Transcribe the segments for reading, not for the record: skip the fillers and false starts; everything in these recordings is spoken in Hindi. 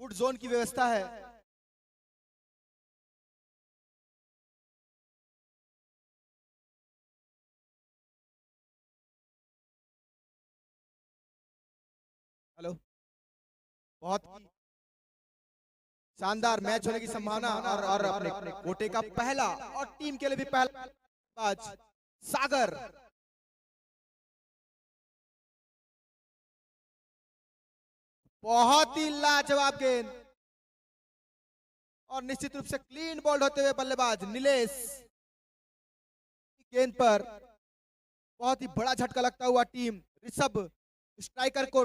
गुड जोन की व्यवस्था है। हेलो, बहुत शानदार मैच होने की संभावना और अपने कोटे का पहला और टीम के लिए भी पहला बाज सागर। बहुत ही लाजवाब गेंद और निश्चित रूप से क्लीन बॉल्ड होते हुए बल्लेबाज नीलेश गेंद पर बहुत ही बड़ा झटका लगता हुआ टीम ऋषभ स्ट्राइकर को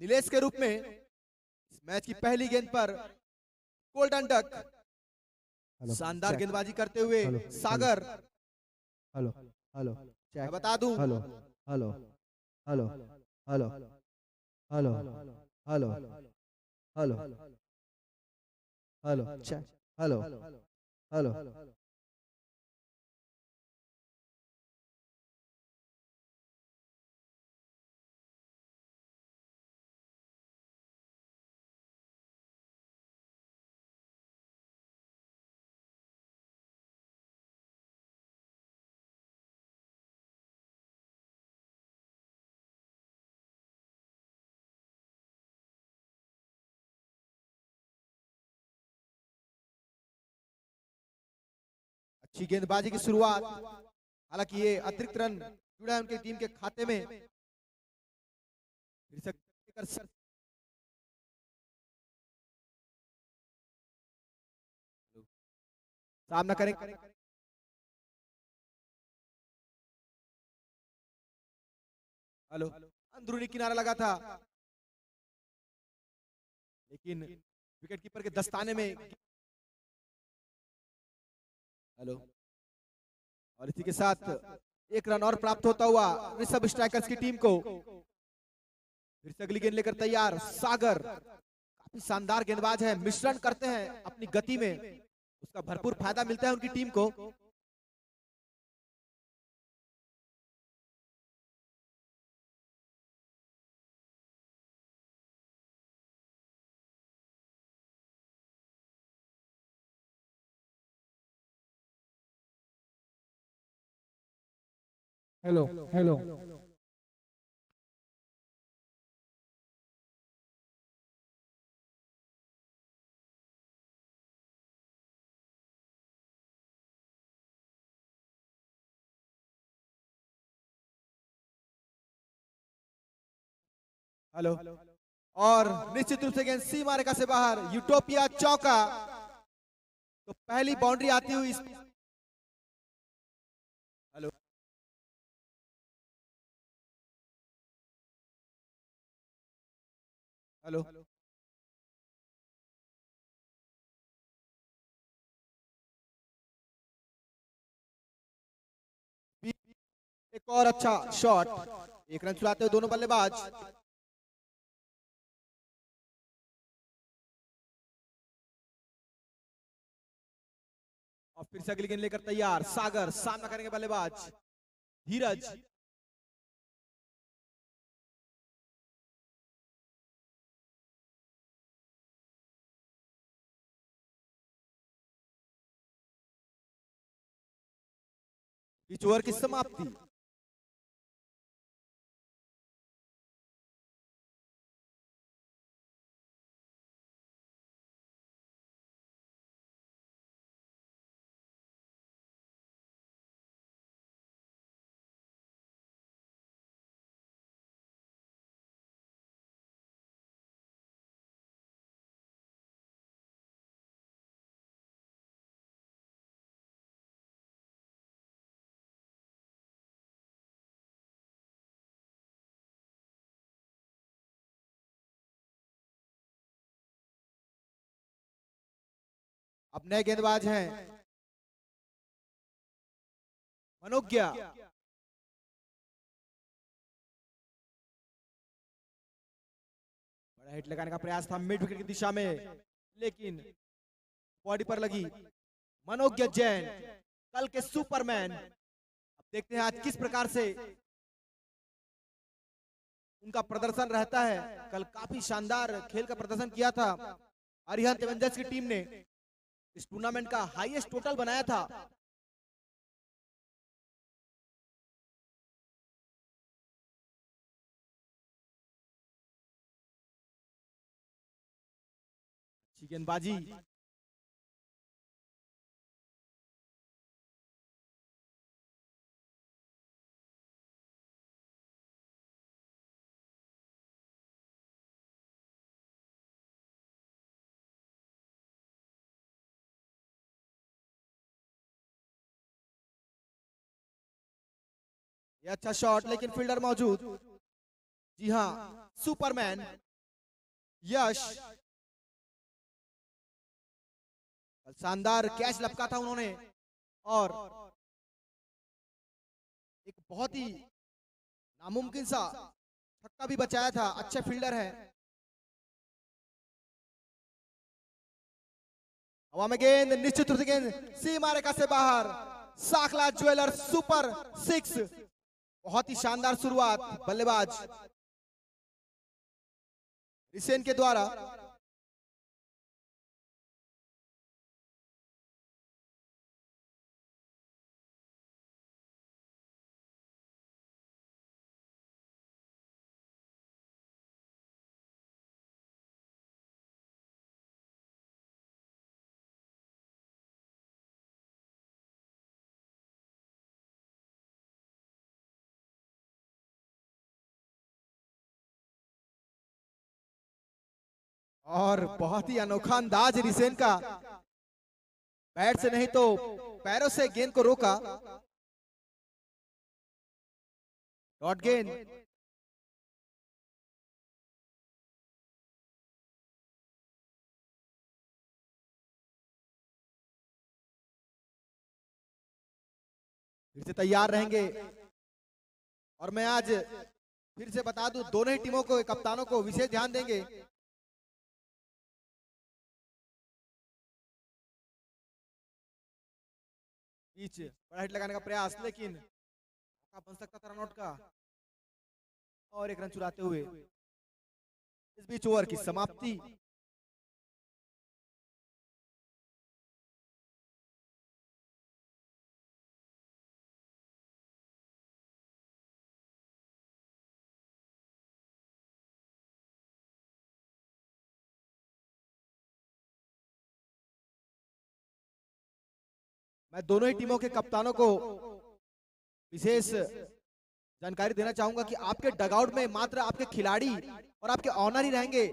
नीलेश के रूप में इस मैच की पहली गेंद पर गोल्डन डक शानदार गेंदबाजी करते हुए सागर। हेलो हेलो मैं बता दूं, hello hello hello hello hello hello hello hello check hello hello अच्छी गेंदबाजी की शुरुआत, हालांकि ये अतिरिक्त रन जुड़ा है उनके टीम के खाते में। सामना करें, हेलो, अंदरूनी किनारा लगा था लेकिन विकेट कीपर के दस्ताने में। हेलो, और इसी के साथ एक रन और प्राप्त होता हुआ ऋषभ स्ट्राइकर्स की टीम को। फिर से अगली गेंद लेकर तैयार सागर, काफी शानदार गेंदबाज है, मिश्रण करते हैं अपनी गति में, उसका भरपूर फायदा मिलता है उनकी टीम को। हेलो हेलो हेलो, और निश्चित रूप से गेंद सीमा रेखा से बाहर, यूटोपिया चौका। तो पहली बाउंड्री आती हुई हेलो, हेलो, एक और अच्छा शॉट, एक रन चुराते हुए दोनों बल्लेबाज। और फिर से अगली गेंद लेकर तैयार सागर, सामना करेंगे बल्लेबाज धीरज। पिच ओवर की समाप्ति। अब नए गेंदबाज हैं मनोज्ञा। बड़ा हिट लगाने का प्रयास था मिड विकेट की दिशा में, लेकिन बॉडी पर लगी मनोज्ञा जैन, कल के सुपरमैन। अब देखते हैं आज किस प्रकार से उनका प्रदर्शन रहता है। कल काफी शानदार खेल का प्रदर्शन किया था। अरिहंत एवेंजर्स की टीम ने इस टूर्नामेंट का हाईएस्ट टोटल बनाया था। गेंदबाजी ये अच्छा शॉट, लेकिन फील्डर मौजूद। जी हाँ, सुपरमैन यश। शानदार कैच लपका था उन्होंने और एक बहुत ही नामुमकिन सा छक्का भी बचाया था। अच्छे फील्डर है। हवा में गेंद, निश्चित रूप से गेंद सीमा रेखा से बाहर। Sakhla jewellers super 6। बहुत ही शानदार शुरुआत बल्लेबाज रिसेन के द्वारा। और बहुत ही अनोखा अंदाज रिसेन का। बैट से नहीं तो पैरों से गेंद को रोका। डॉट गेंद। फिर से तैयार रहेंगे। और मैं आज फिर से बता दूं, दोनों ही टीमों को, कप्तानों को विशेष ध्यान देंगे। बीच बड़ा हिट लगाने का प्रयास, लेकिन मौका बन सकता था रनआउट का। और एक रन चुराते हुए इस बीच ओवर की समाप्ति। मैं दोनों ही टीमों के कप्तानों को विशेष जानकारी देना चाहूंगा कि आपके डगआउट में मात्र आपके खिलाड़ी और आपके ऑनर ही रहेंगे।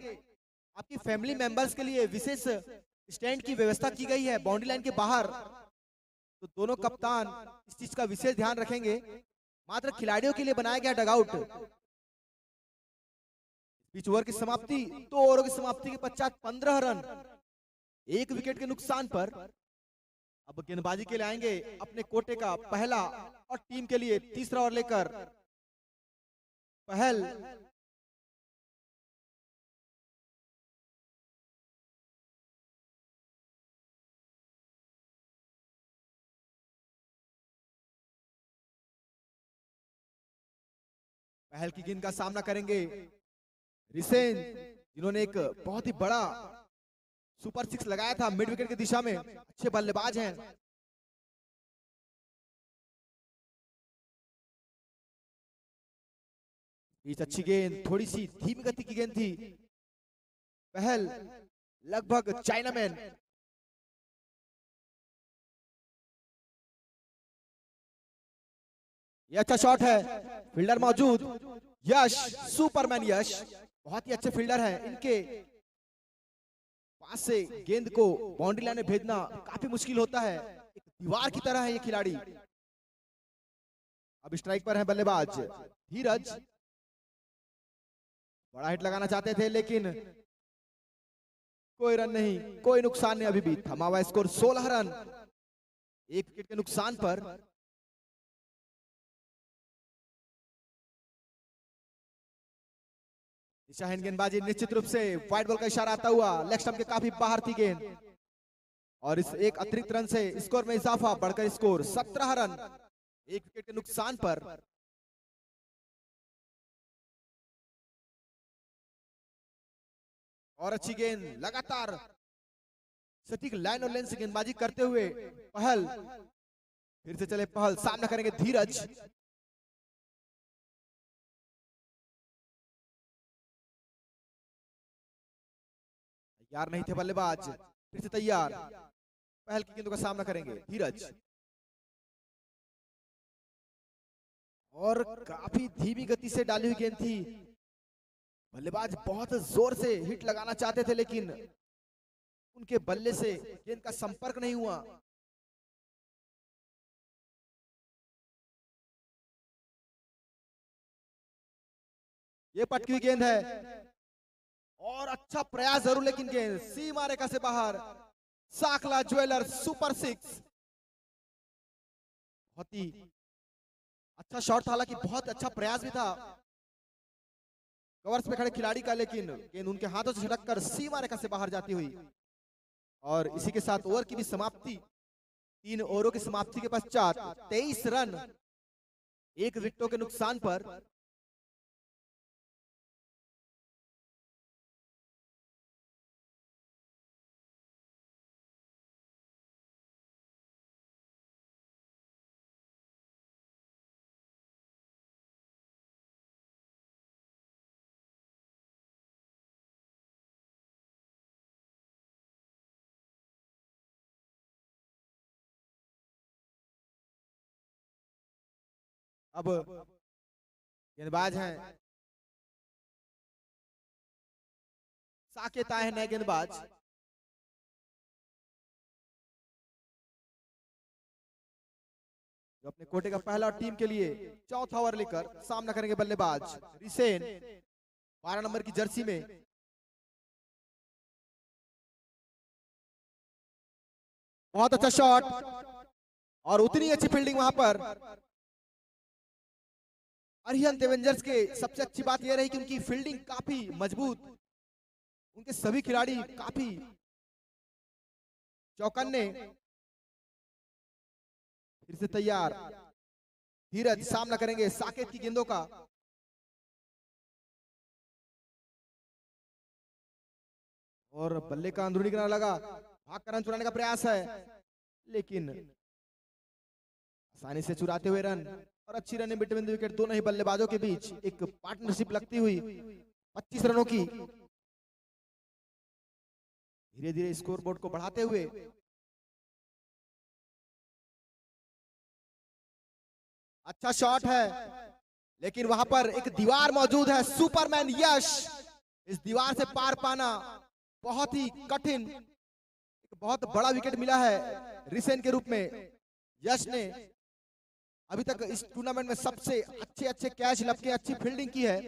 आपकी फैमिली मेंबर्स के लिए विशेष स्टैंड की व्यवस्था की गई है बाउंड्री लाइन के बाहर। तो दोनों कप्तान इस चीज का विशेष ध्यान रखेंगे। मात्र खिलाड़ियों के लिए बनाया गया डगआउट। पिच ओवर की समाप्ति। 2 ओवरों की समाप्ति के पश्चात 15 रन 1 विकेट के नुकसान पर। अब गेंदबाजी के लिए आएंगे अपने कोटे का पहला और टीम के लिए तीसरा ओवर लेकर पहल। पहल की गेंद का सामना करेंगे रिसेन, जिन्होंने एक बहुत ही बड़ा सुपर 6 लगाया था मिड विकेट की दिशा में। अच्छे बल्लेबाज हैं। बीच अच्छी गेंद, थोड़ी सी धीमी गति की गेंद थी। पहल लगभग चाइनामैन। ये अच्छा शॉट है, फील्डर मौजूद। यश, सुपरमैन यश बहुत ही अच्छे फील्डर हैं। इनके पास से गेंद को बाउंड्री लाइन में भेजना काफी मुश्किल होता है। एक दीवार की तरह है ये खिलाड़ी। अब स्ट्राइक पर है बल्लेबाज धीरज। बड़ा हिट लगाना चाहते थे, लेकिन कोई रन नहीं, कोई नुकसान नहीं। अभी भी थमा हुआ स्कोर 16 रन 1 विकेट के नुकसान पर। दिशाहीन गेंदबाजी, निश्चित रूप से व्हाइट बॉल का इशारा आता हुआ। लेग स्टंप के काफी बाहर थी गेंद और इस एक अतिरिक्त रन से स्कोर में इजाफा, बढ़कर स्कोर 17 रन 1 विकेट के नुकसान पर। और अच्छी गेंद, लगातार सटीक लाइन और लेंथ से गेंदबाजी करते हुए पहल, फिर से चले पहल, सामना करेंगे धीरज। तैयार नहीं थे बल्लेबाज, फिर से तैयार, पहल की गेंदों का सामना करेंगे धीरज। और काफी धीमी गति से डाली हुई गेंद थी, बल्लेबाज बहुत जोर से हिट लगाना चाहते थे लेकिन उनके बल्ले से गेंद का संपर्क नहीं हुआ। ये पटकी हुई गेंद है और अच्छा प्रयास जरूर, लेकिन गेंद सीमा रेखा से बाहर। साकला ज्वेलर्स सुपर 6, बहुत ही अच्छा शॉट था, हालांकि बहुत अच्छा प्रयास भी था कवर्स पे खड़े खिलाड़ी का, लेकिन गेंद उनके हाथों से झटक कर सीमा रेखा से बाहर जाती हुई। और इसी के साथ ओवर की भी समाप्ति, 3 ओवरों की समाप्ति के पश्चात 23 रन 1 विकेटों के नुकसान पर अब गेंदबाज हैं साकेत आए हैं नए गेंदबाज। जो अपने कोटे का पहला और टीम के लिए चौथा ओवर लेकर सामना करेंगे बल्लेबाज रिसेन, 12 नंबर की जर्सी में। बहुत अच्छा शॉट और उतनी अच्छी फील्डिंग वहां पर। अरिहंत एवेंजर्स के सबसे अच्छी बात यह रही कि उनकी फील्डिंग काफी मजबूत, उनके सभी खिलाड़ी काफी चौकन्ने। फिर से तैयार, धीरज सामना करेंगे साकेत की गेंदों का। और बल्ले का अंदरूनी किनारा लगा, भाग कर रन चुराने का प्रयास है, लेकिन आसानी से चुराते हुए रन और अच्छी रन बिटवीन द विकेट। दोनों ही बल्लेबाजों के बीच एक पार्टनरशिप लगती हुई 25 रनों की, धीरे धीरे स्कोर बोर्ड को बढ़ाते हुए। अच्छा शॉट है, लेकिन वहां पर एक दीवार मौजूद है। सुपरमैन यश, इस दीवार से पार पाना बहुत ही कठिन। एक बहुत बड़ा विकेट मिला है रिसेन के रूप में। यश ने अभी तक इस टूर्नामेंट में सबसे अच्छे कैच लपके, अच्छी फील्डिंग की है।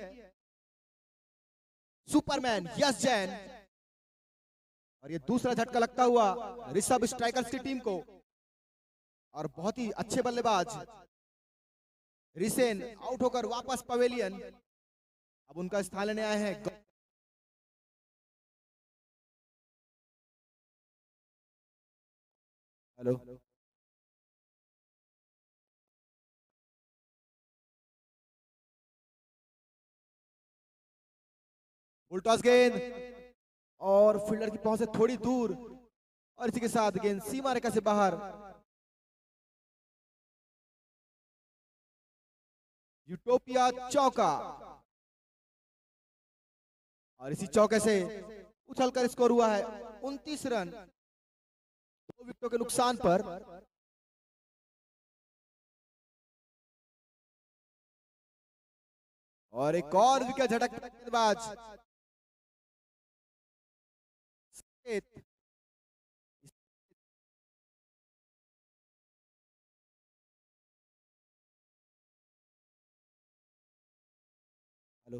सुपरमैन यश जैन, और ये दूसरा झटका लगता हुआ ऋषभ स्ट्राइकर्स की टीम को। और बहुत ही अच्छे बल्लेबाज रिसेन आउट होकर वापस पवेलियन। अब उनका स्थान लेने आए हैं हेलो उल्टॉस गेंद और फील्डर की पहुंच से थोड़ी दूर, और इसी के साथ गेंद सीमा रेखा से बाहर। यूटोपिया चौका, और इसी चौके से उछलकर स्कोर हुआ है 29 रन 2 विकेटों के नुकसान पर। और एक और विकेट झटक गेंदबाज हेलो,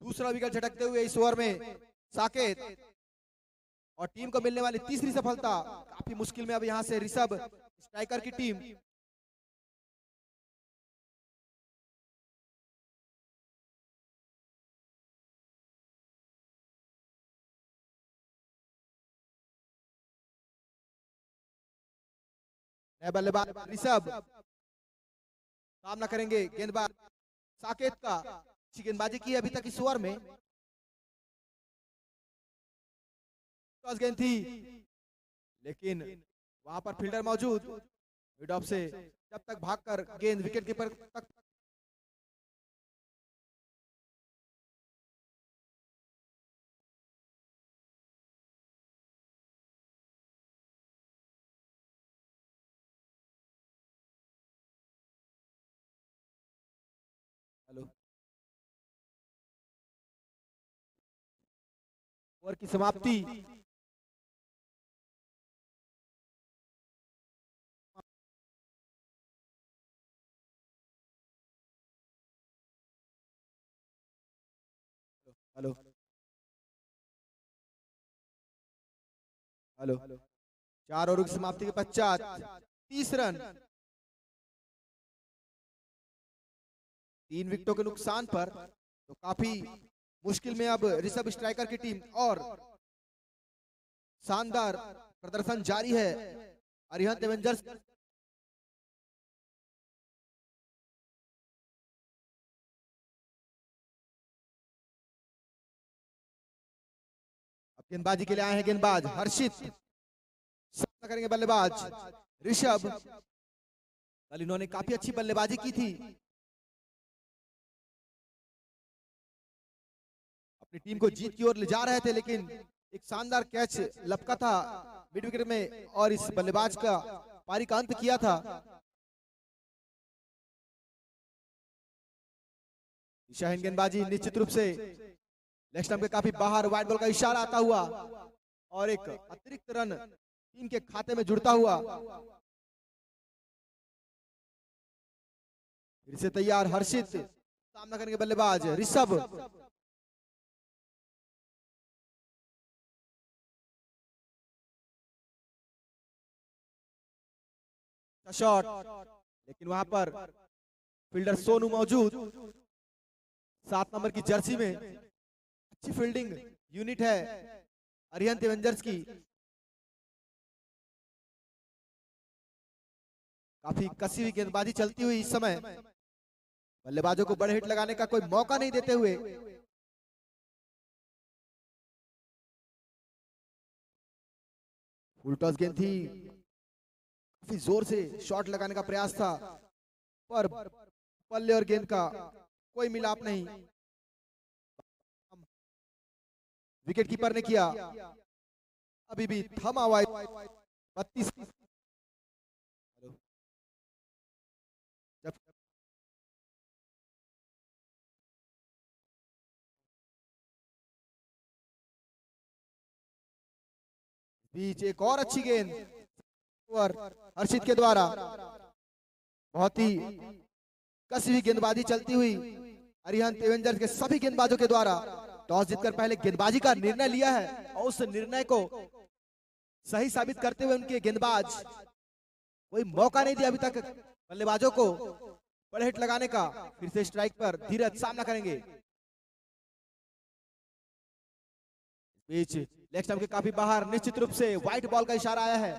दूसरा विकेट झटकते हुए इस ओवर में साकेत, और टीम को मिलने वाली तीसरी सफलता। काफी मुश्किल में अब यहां से ऋषभ स्ट्राइकर की टीम। बल्लेबाज ऋषभ सामना करेंगे गेंदबाज साकेत का। अच्छी गेंदबाजी की अभी तक इस ओवर में। टॉस गेंद थी, लेकिन वहां पर फील्डर मौजूद, मिड ऑफ से जब तक भागकर गेंद विकेट कीपर तक। हेलो, ओवर की समाप्ति। हेलो हेलो, 4 ओवर की समाप्ति के पश्चात 30 रन, 3 विकेटों के नुकसान पर, तो काफी मुश्किल में अब ऋषभ स्ट्राइकर की टीम, और शानदार प्रदर्शन जारी है अरिहंत एवेंजर्स। अब गेंदबाजी के लिए आए हैं गेंदबाज हर्षित, सामना करेंगे बल्लेबाज ऋषभ। कल इन्होंने काफी अच्छी बल्लेबाजी की थी, अपनी टीम को जीत की ओर ले जा रहे थे, लेकिन एक शानदार कैच लपका था मिड विकेट में और इस बल्लेबाज का पारी का अंत किया था। दिशाहीन गेंदबाजी निश्चित रूप से लेग स्टंप के काफी बाहर, वाइड बॉल का इशारा आता हुआ और एक अतिरिक्त रन टीम के खाते में जुड़ता हुआ। फिर से तैयार हर्षित, सामना करेंगे बल्लेबाज ऋषभ। शॉट, लेकिन वहां पर फील्डर सोनू मौजूद, 7 नंबर की जर्सी में। अच्छी फील्डिंग यूनिट है अरिहंत एवेंजर्स की। काफी कसी हुई गेंदबाजी चलती हुई इस समय, बल्लेबाजों को बड़े हिट लगाने का कोई मौका नहीं देते हुए। फुल टॉस गेंद थी, काफी जोर से शॉट लगाने का प्रयास था, पर बल्ले और गेंद का कोई मिलाप नहीं। विकेट कीपर ने किया, अभी भी थमा हुआ 32। बीच एक और अच्छी गेंद ओवर हर्षित के द्वारा, बहुत ही कसी हुई गेंदबाजी चलती हुई अरिहंत एवेंजर्स के सभी गेंदबाजों के द्वारा। टॉस जीतकर पहले गेंदबाजी का निर्णय लिया है और उस निर्णय को सही साबित करते हुए उनके गेंदबाज कोई मौका नहीं दिया अभी तक बल्लेबाजों को बड़े हिट लगाने का। फिर से स्ट्राइक पर धीरज सामना करेंगे। बीच लेग स्टंप के काफी बाहर, निश्चित रूप से व्हाइट बॉल का इशारा आया है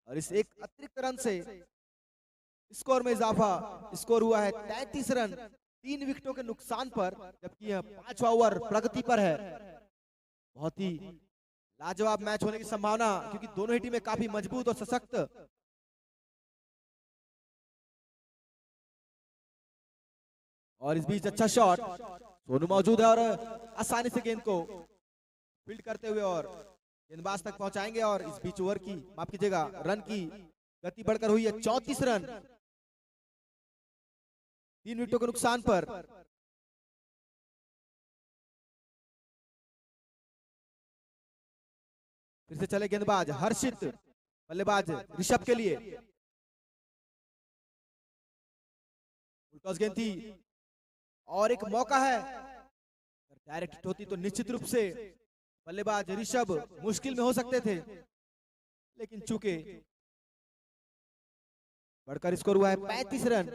और इस एक अतिरिक्त रन से स्कोर में इजाफा। स्कोर हुआ है 33 रन, 3 विकेटों के नुकसान पर, जबकि यह 5वां ओवर प्रगति पर है। बहुत ही लाजवाब मैच होने की संभावना, क्योंकि दोनों ही टीमें काफी मजबूत और सशक्त। और इस बीच अच्छा शॉट, सोनू मौजूद है और आसानी से गेंद को फील्ड करते हुए और गेंदबाज तक पहुंचाएंगे। और इस बीच ओवर की, माफ कीजिएगा, रन की गति बढ़कर हुई है 34 रन, 3 विकेटों के नुकसान पर। फिर से चले गेंदबाज हर्षित, बल्लेबाज ऋषभ के लिए। टॉस गेंद थी और एक मौका है, डायरेक्ट हिट होती तो निश्चित रूप से बल्लेबाज ऋषभ मुश्किल में हो सकते थे, लेकिन चूंकि बढ़कर स्कोर हुआ है 35 रन,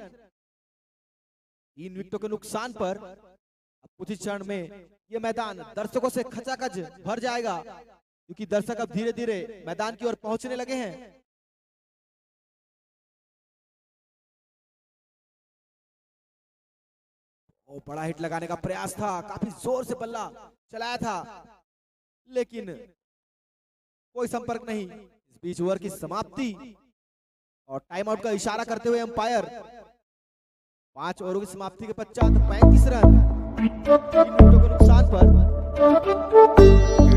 3 विकेटों के नुकसान पर। अब कुछ ही क्षण में यह मैदान दर्शकों से खचाखच भर जाएगा, क्योंकि दर्शक अब धीरे धीरे मैदान की ओर पहुंचने लगे हैं। ओ, बड़ा हिट लगाने का प्रयास था, काफी जोर से बल्ला चलाया था, लेकिन कोई संपर्क नहीं। इस बीच ओवर की समाप्ति और टाइम आउट का इशारा करते हुए अंपायर 5 ओवरों की समाप्ति के पश्चात 35 रन 3 विकेटों के नुकसान पर।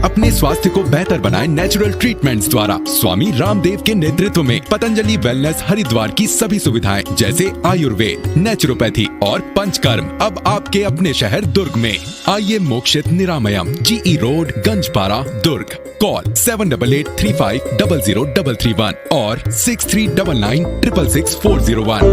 अपने स्वास्थ्य को बेहतर बनाएं नेचुरल ट्रीटमेंट्स द्वारा। स्वामी रामदेव के नेतृत्व में पतंजलि वेलनेस हरिद्वार की सभी सुविधाएं जैसे आयुर्वेद, नेचुरोपैथी और पंचकर्म अब आपके अपने शहर दुर्ग में। आइए मोक्षित निरामयम, GE रोड, गंजपारा, दुर्ग। कॉल 7883500331 और 6399666401।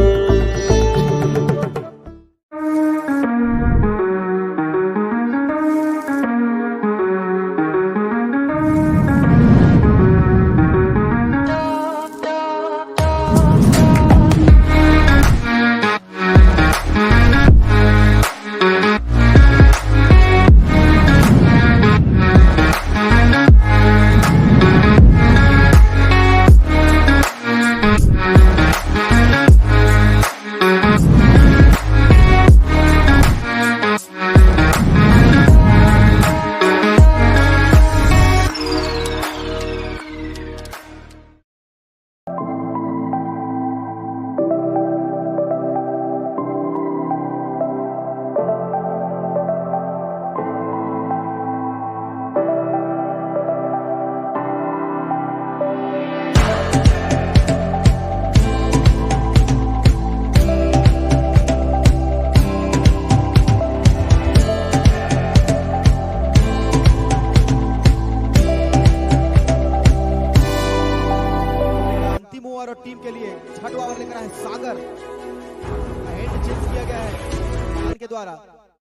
और टीम के लिए छठवां ओवर लेकर आए सागर। हैंड चेंज किया गया है के द्वारा,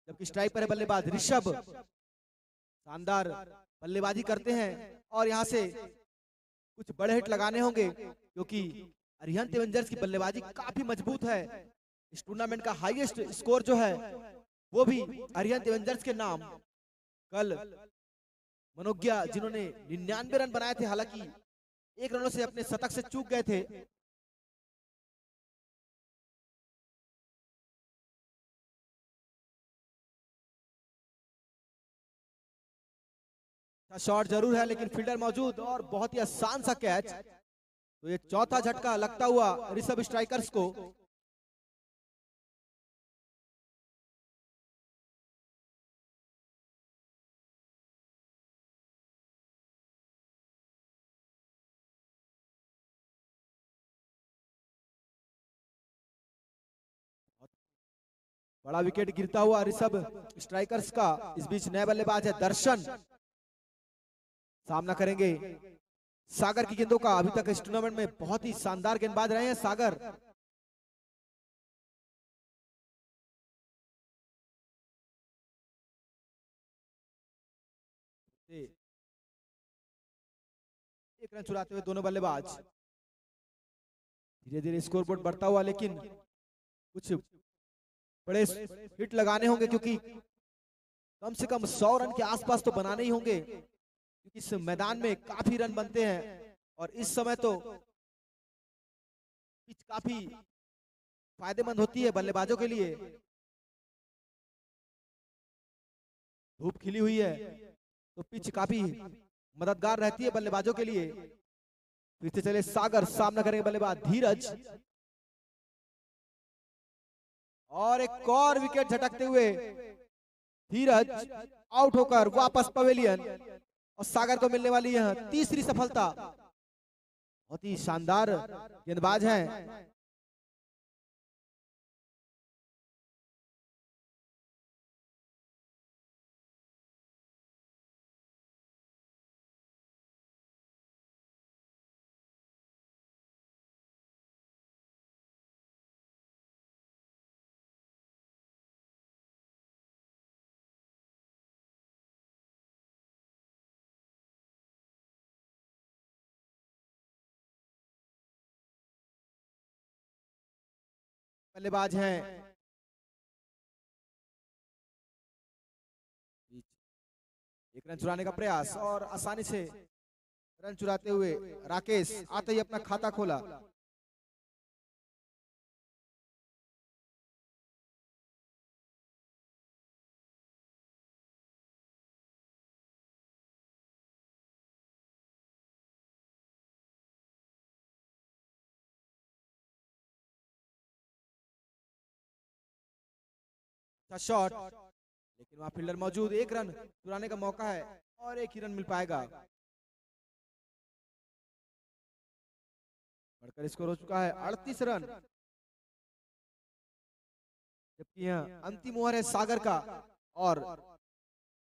जबकि स्ट्राइक पर है बल्लेबाज ऋषभ। शानदार बल्लेबाजी करते हैं और यहां से कुछ बड़े हिट लगाने होंगे क्योंकि अरिहंत एवेंजर्स की बल्लेबाजी काफी मजबूत है। इस टूर्नामेंट का हाईएस्ट स्कोर जो है वो भी अरिहंत एवेंजर्स के नाम। कल मनोज्ञा जिन्होंने 99 रन बनाए थे, हालांकि 1 रनों से अपने शतक से चूक गए थे। शॉट जरूर है लेकिन फील्डर मौजूद और बहुत ही आसान सा कैच। तो ये चौथा झटका लगता हुआ ऋषभ स्ट्राइकर्स को। बड़ा विकेट गिरता हुआ ऋषभ स्ट्राइकर्स का। इस बीच नए बल्लेबाज है दर्शन, सामना करेंगे सागर की गेंदों का। अभी तक इस टूर्नामेंट में बहुत ही शानदार गेंदबाज रहे हैं सागर। एक रन चुराते हुए दोनों बल्लेबाज। धीरे धीरे स्कोरबोर्ड बढ़ता हुआ, लेकिन कुछ बड़े हिट लगाने होंगे क्योंकि कम से कम 100 रन के आसपास तो बनाने ही होंगे, क्योंकि इस मैदान में काफी रन बनते हैं और इस समय तो पिच काफी फायदेमंद होती है बल्लेबाजों के लिए। धूप खिली हुई है तो पिच काफी मददगार रहती है बल्लेबाजों के लिए। फिर से चले सागर, सामना करेंगे बल्लेबाज धीरज और एक और विकेट झटकते हुए धीरज आउट होकर वापस पवेलियन और सागर को मिलने वाली यह तीसरी सफलता। बहुत ही शानदार गेंदबाज हैं। बल्लेबाज हैं एक रन चुराने का प्रयास और आसानी से रन चुराते हुए राकेश आते ही अपना खाता खोला। अच्छा शॉट, लेकिन वहां फील्डर मौजूद, एक रन चुराने का मौका है और एक ही रन मिल पाएगा। बढ़कर स्कोर हो चुका है 38 रन, जबकि यहाँ अंतिम ओवर है सागर का और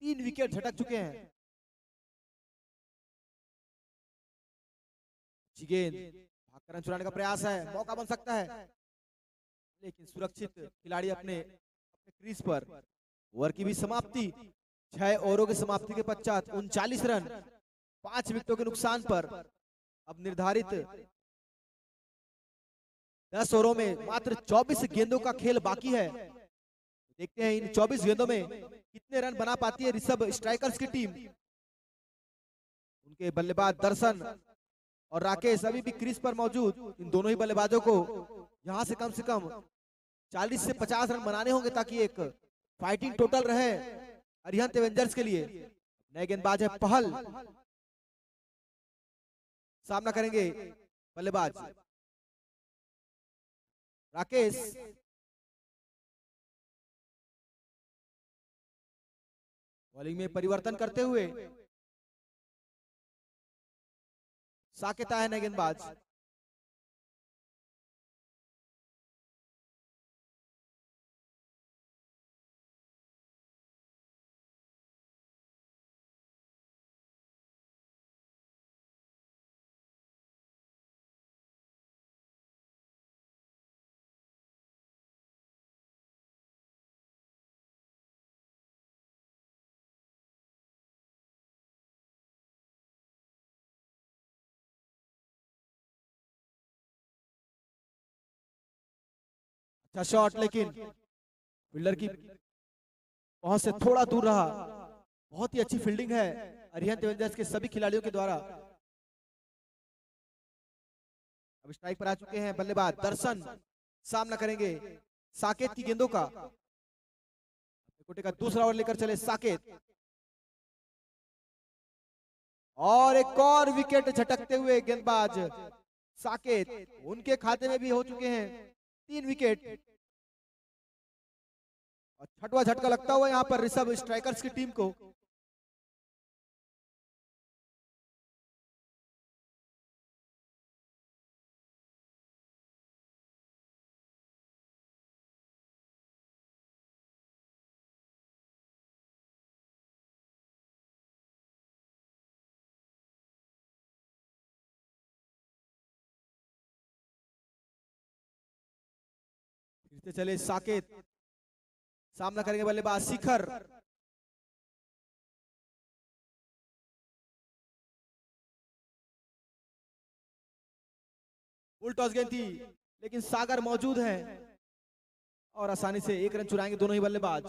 3 विकेट झटक चुके हैं। गेंद भागकर रन चुराने का प्रयास है, मौका बन सकता है, लेकिन सुरक्षित खिलाड़ी अपने अपने क्रीज पर। ओवर की भी समाप्ति, 6 ओवरों की समाप्ति के पश्चात 39 रन 5 विकेटों के नुकसान पर अब निर्धारित 10 ओवरों में मात्र 24 गेंदों का खेल बाकी है। देखते हैं इन 24 गेंदों में कितने रन बना पाती है ऋषभ स्ट्राइकर्स की टीम। उनके बल्लेबाज दर्शन और राकेश अभी भी क्रीज पर मौजूद। इन दोनों ही बल्लेबाजों को यहां से कम 40 से 50 रन बनाने होंगे ताकि एक फाइटिंग टोटल रहे अरिहंत एवेंजर्स के लिए। नए गेंदबाज है पहल, सामना करेंगे बल्लेबाज राकेश। बॉलिंग में परिवर्तन करते हुए साकेत है नए गेंदबाज। अच्छा शॉट, लेकिन फील्डर की पहुंच से थोड़ा दूर रहा। बहुत ही अच्छी फील्डिंग है अरिहंत एवेंजर्स के सभी खिलाड़ियों के द्वारा। अब स्ट्राइक पर आ चुके हैं बल्लेबाज दर्शन, सामना करेंगे साकेत की गेंदों का। कोटे का दूसरा ओवर लेकर चले साकेत और एक और विकेट झटकते हुए गेंदबाज साकेत, उनके खाते में भी हो चुके हैं 3 विकेट। और छठवां झटका लगता हुआ यहां पर ऋषभ स्ट्राइकर्स की टीम को। फिर से चले साकेत, सामना करेंगे बल्लेबाज शिखर। फुल टॉस गेंद थी, लेकिन सागर मौजूद है और आसानी से एक रन चुराएंगे दोनों ही बल्लेबाज।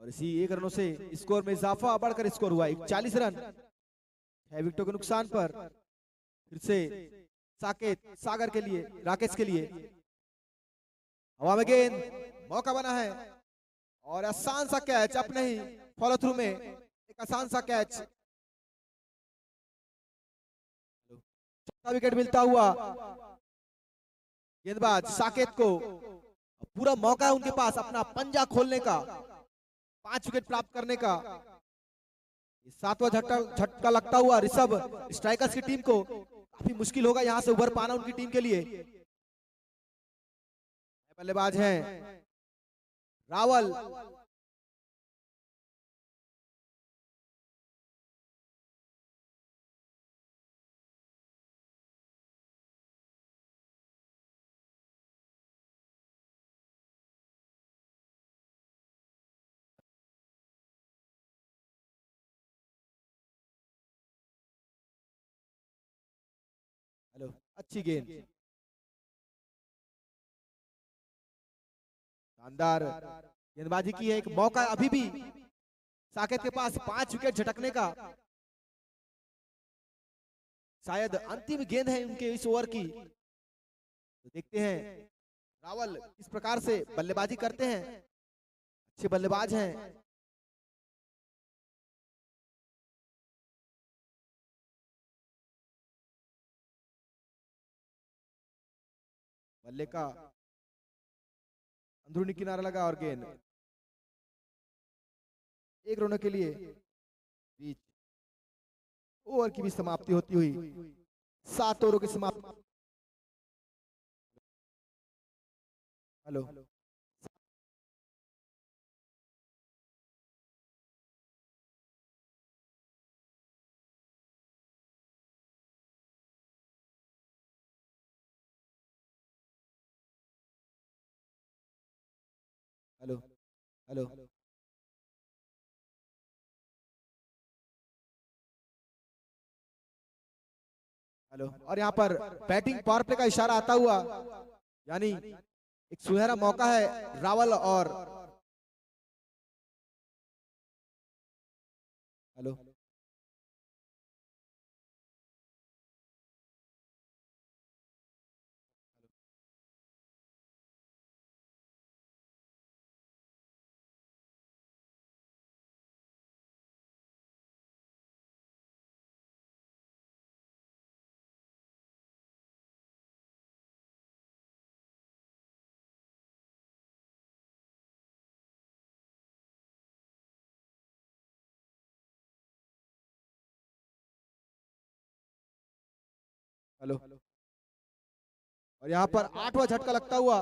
और इसी एक रनों से स्कोर में इजाफा बढ़कर स्कोर हुआ 41 रन 6 विकेटों के नुकसान पर। फिर से साकेत सागर के लिए, राकेश के लिए हवा में गेंद, मौका बना है और आसान सा कैच, अपने ही फॉलो थ्रू में एक आसान सा कैच। चौथा विकेट मिलता हुआ गेंदबाज साकेत को। पूरा मौका है उनके पास अपना पंजा खोलने का, 5 विकेट प्राप्त करने का। 7वां झटका लगता हुआ ऋषभ स्ट्राइकर्स की टीम को काफी मुश्किल होगा यहां से उभर पाना उनकी टीम के लिए। बल्लेबाज हैं रावल, हेलो, अच्छी गेंद, शानदार गेंदबाजी की है। एक मौका अभी भी साकेत के पास 5 विकेट झटकने का। शायद अंतिम गेंद है उनके इस ओवर की। तो देखते हैं रावल किस प्रकार से बल्लेबाजी करते हैं। अच्छे बल्लेबाज हैं। बल्ले का अंदरूनी किनारा लगा और गेंद 1 रनों के लिए बीच। ओवर की भी समाप्ति होती हुई 7 ओवरों की समाप्ति। Hello hello hello hello. और यहाँ पर बैटिंग पावर प्ले का इशारा आता हुआ, यानी एक सुनहरा मौका है रावल और हेलो हेलो। और यहाँ पर 8वां झटका लगता हुआ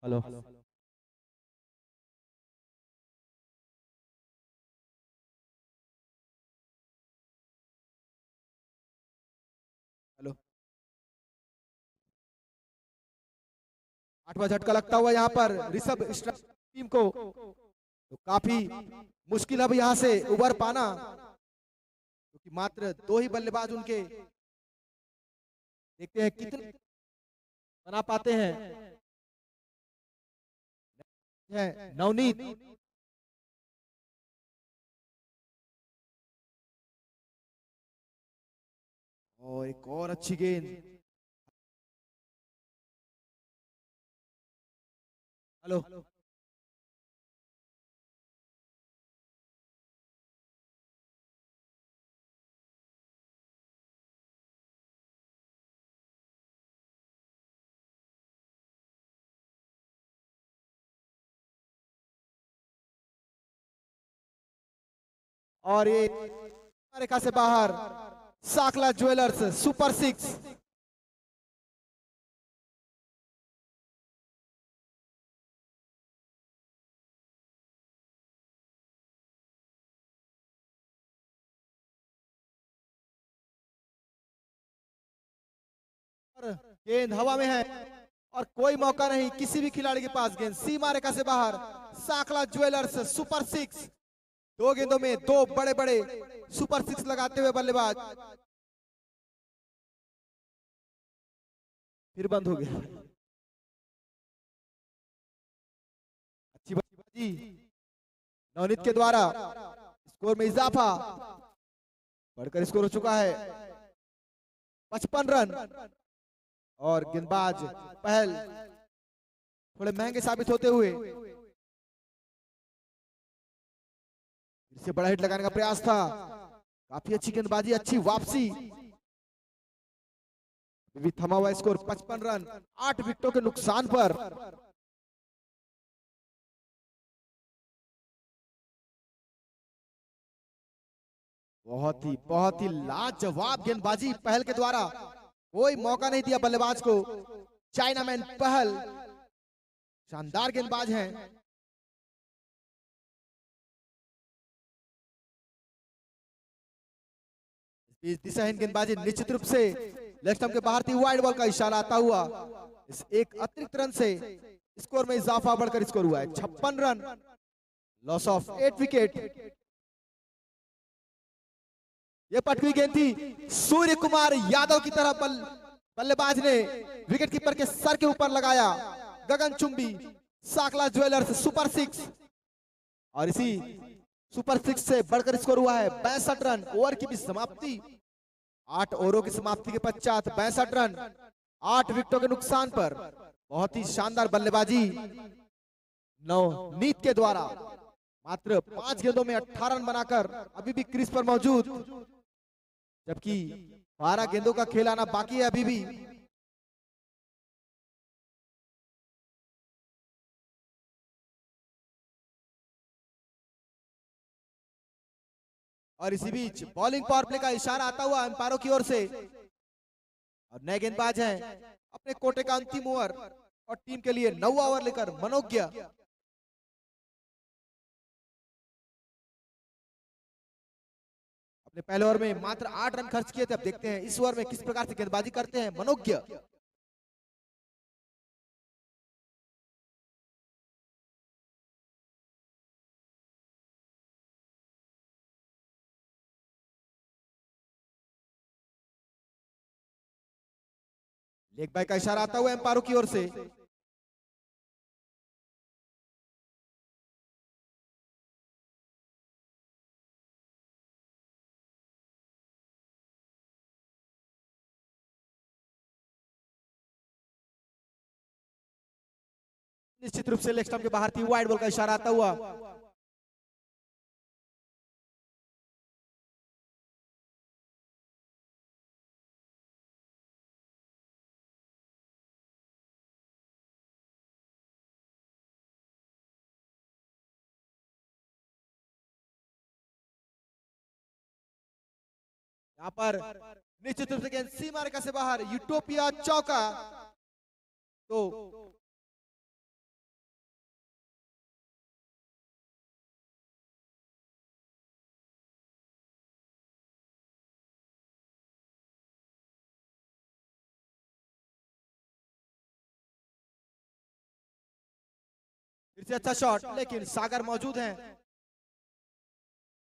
हेलो हेलो। 8वां झटका लगता हुआ यहाँ पर ऋषभ टीम को, तो काफी मुश्किल अब यहाँ से उबर पाना, क्योंकि मात्र 2 ही बल्लेबाज उनके। देखते हैं कितने बना पाते हैं। नवनीत और एक और अच्छी गेंद। हेलो और ये रेखा से बाहर साकला ज्वेलर्स सुपर 6। गेंद हवा में है और कोई मौका नहीं किसी भी खिलाड़ी के पास। गेंद सीमा रेखा से बाहर साकला ज्वेलर्स सुपर 6। 2 गेंदों में 2 बड़े बड़े सुपर 6 लगाते हुए बल्लेबाज। फिर बंद हो गया। अच्छी बल्लेबाजी नवनीत के द्वारा। स्कोर में इजाफा, बढ़कर स्कोर हो चुका है 55 रन। और गेंदबाज पहल थोड़े महंगे साबित होते हुए इससे बड़ा हिट लगाने का प्रयास था। काफी अच्छी गेंदबाजी, अच्छी वापसी। भी थमा हुआ स्कोर 55 रन 8 विकेटों के नुकसान पर। बहुत ही लाजवाब गेंदबाजी पहल के द्वारा। कोई मौका नहीं दिया बल्लेबाज को। चाइनामैन पहल शानदार गेंदबाज हैं। दिशाहीन गेंदबाजी निश्चित रूप से लेग स्टंप के बाहर थी। वाइड बॉल का इशारा आता हुआ इस एक अतिरिक्त रन से स्कोर में इजाफा, बढ़कर स्कोर हुआ है 56 रन। Loss of 8 wicket. ये पटकी गेंद थी सूर्य कुमार यादव की तरह। बल्लेबाज ने विकेट कीपर के सर के ऊपर लगाया। गगनचुंबी साकला ज्वेलर्स सुपर 6। और इसी सुपर 6 से बढ़कर स्कोर हुआ है 62 रन। ओवर की भी समाप्ति, 8 ओवरों की समाप्ति के पश्चात 62 रन 8 विकेटों के नुकसान पर। बहुत ही शानदार बल्लेबाजी नवनीत के द्वारा। मात्र 5 गेंदों में 18 रन बनाकर अभी भी क्रीज पर मौजूद, जबकि 12 गेंदों का खेल आना बाकी है अभी भी। और इसी बीच बॉलिंग पावर प्ले का इशारा आता हुआ अंपायरों की ओर से, और नए गेंदबाज हैं अपने कोटे का अंतिम ओवर, और टीम के लिए 9वां ओवर लेकर मनोज्ञ। अपने पहले ओवर में मात्र 8 रन खर्च किए थे, अब देखते हैं इस ओवर में किस प्रकार से गेंदबाजी करते हैं मनोज्ञ। लेग बाय का इशारा आता हुआ अंपायरों की ओर से। निश्चित रूप से लेग स्टंप के बाहर थी, वाइड बॉल का इशारा आता हुआ। यहाँ पर निश्चित रूप से गेंद सीमा रेखा से बाहर, यूटोपिया चौका। तो फिर से अच्छा शॉट, लेकिन सागर मौजूद हैं।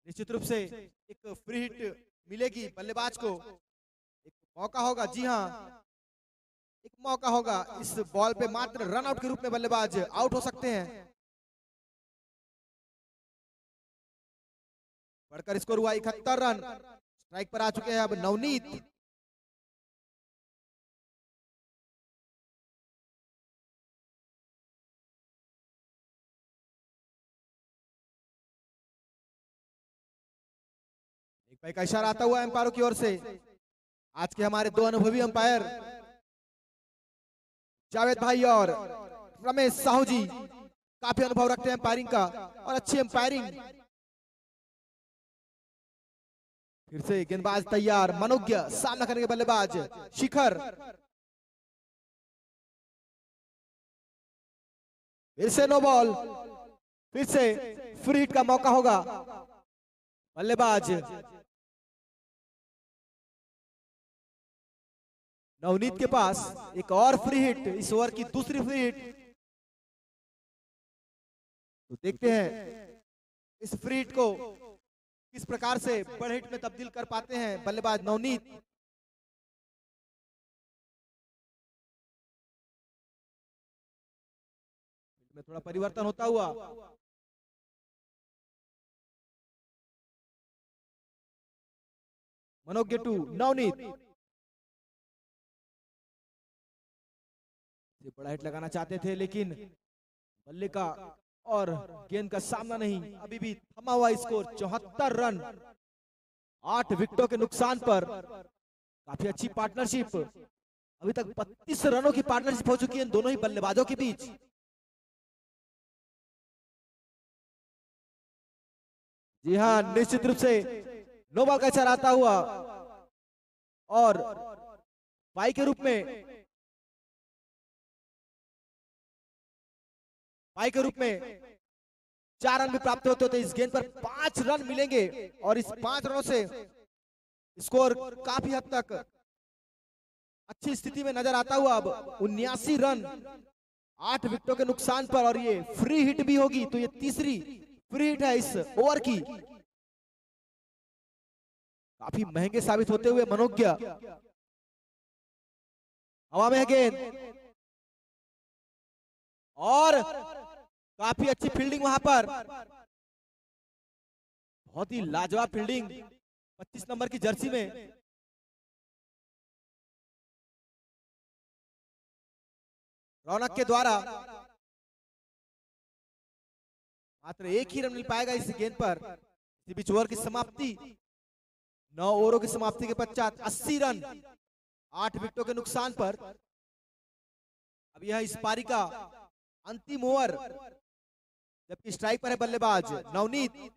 निश्चित रूप से एक फ्री हिट मिलेगी बल्लेबाज को, एक मौका होगा। जी हाँ, एक मौका होगा। इस बॉल पे मात्र रन आउट के रूप में बल्लेबाज आउट हो सकते हैं। बढ़कर स्कोर हुआ 71 रन। स्ट्राइक पर आ चुके हैं अब नवनीत। एक भाई का इशारा आता हुआ अंपायरों की ओर से। आज के हमारे दो अनुभवी अंपायर जावेद भाई और रमेश साहू जी काफी अनुभव रखते हैं अंपायरिंग का, और अच्छी अंपायरिंग। फिर से गेंदबाज तैयार, मनोज्ञ सामना करने के बल्लेबाज शिखर। फिर से नो बॉल, फिर से फ्री हिट का मौका होगा। बल्लेबाज नवनीत के पास एक और फ्री हिट, इस ओवर की दूसरी फ्री हिट। तो देखते हैं इस फ्री हिट को किस प्रकार से बड़े हिट में तब्दील कर पाते हैं बल्लेबाज नवनीत। में थोड़ा परिवर्तन होता हुआ। मनोज्ञ टू नवनीत, बड़ा हिट लगाना चाहते थे, लेकिन बल्ले का और गेंद का सामना नहीं। अभी भी थमा हुआ स्कोर 74 रन 8 विकेटों के नुकसान पर। काफी अच्छी पार्टनरशिप, अभी तक 32 रनों की पार्टनरशिप हो चुकी है इन दोनों ही बल्लेबाजों के बीच। जी हाँ, निश्चित रूप से नो बॉल का इशारा आता हुआ, और बाई के रूप में बाई के रूप में 4 रन भी प्राप्त होते होते इस गेंद पर 5 रन मिलेंगे, और इस 5 रनों से स्कोर काफी हद तक अच्छी स्थिति में नजर आता हुआ। अब 79 रन 8 विकेटों के नुकसान पर, और ये फ्री हिट भी होगी, तो ये तीसरी फ्री हिट है इस ओवर की। काफी महंगे साबित होते हुए मनोज्ञ। हवा में है गेंद, और काफी अच्छी फील्डिंग वहां पर, बहुत ही लाजवाब फील्डिंग 25 नंबर की जर्सी में। रौनक के द्वारा मात्र एक ही रन मिल पाएगा इस गेंद पर। इसी बीच ओवर की समाप्ति, 9 ओवरों की समाप्ति के पश्चात 80 रन 8 विकेटों के नुकसान पर। अब यह इस पारी का अंतिम ओवर, जबकि स्ट्राइक पर है बल्लेबाज नवनीत।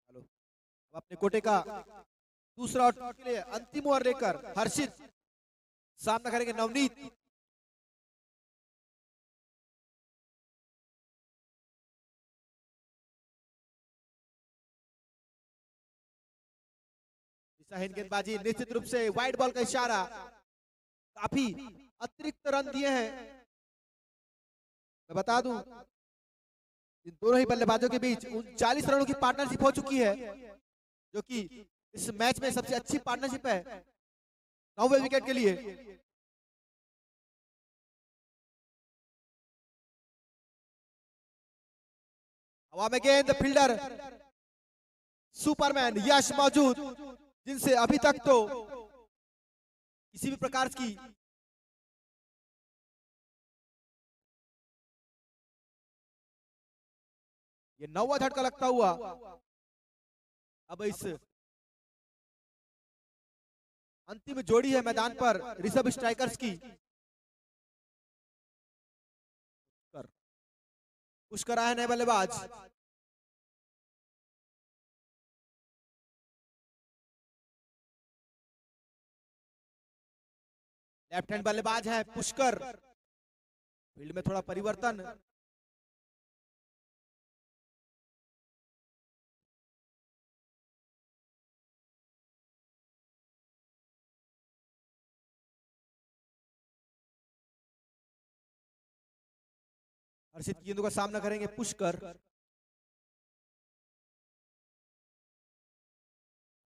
अब अपने कोटे का दूसरा आउट के लिए अंतिम ओवर लेकर हर्षित सामना करेंगे नवनीत। दिशाहीन गेंदबाजी, निश्चित रूप से वाइड बॉल का इशारा, काफी अतिरिक्त रन दिए हैं। मैं बता दूं, इन दोनों ही बल्लेबाजों के बीच 39 रनों की पार्टनरशिप हो चुकी है, जो कि इस मैच में सबसे अच्छी पार्टनरशिप है 9वें विकेट के लिए। हवा में गेंद, फील्डर सुपरमैन यश मौजूद, जिनसे अभी तक तो किसी भी प्रकार की ये 9वां झटका लगता हुआ अब इस अंतिम जोड़ी है मैदान पर ऋषभ स्ट्राइकर्स की। पुश करा है नए बल्लेबाज। लेफ्ट हैंड बल्लेबाज है पुष्कर। फील्ड में थोड़ा परिवर्तन, हर्षित की गेंदों का सामना करेंगे पुष्कर।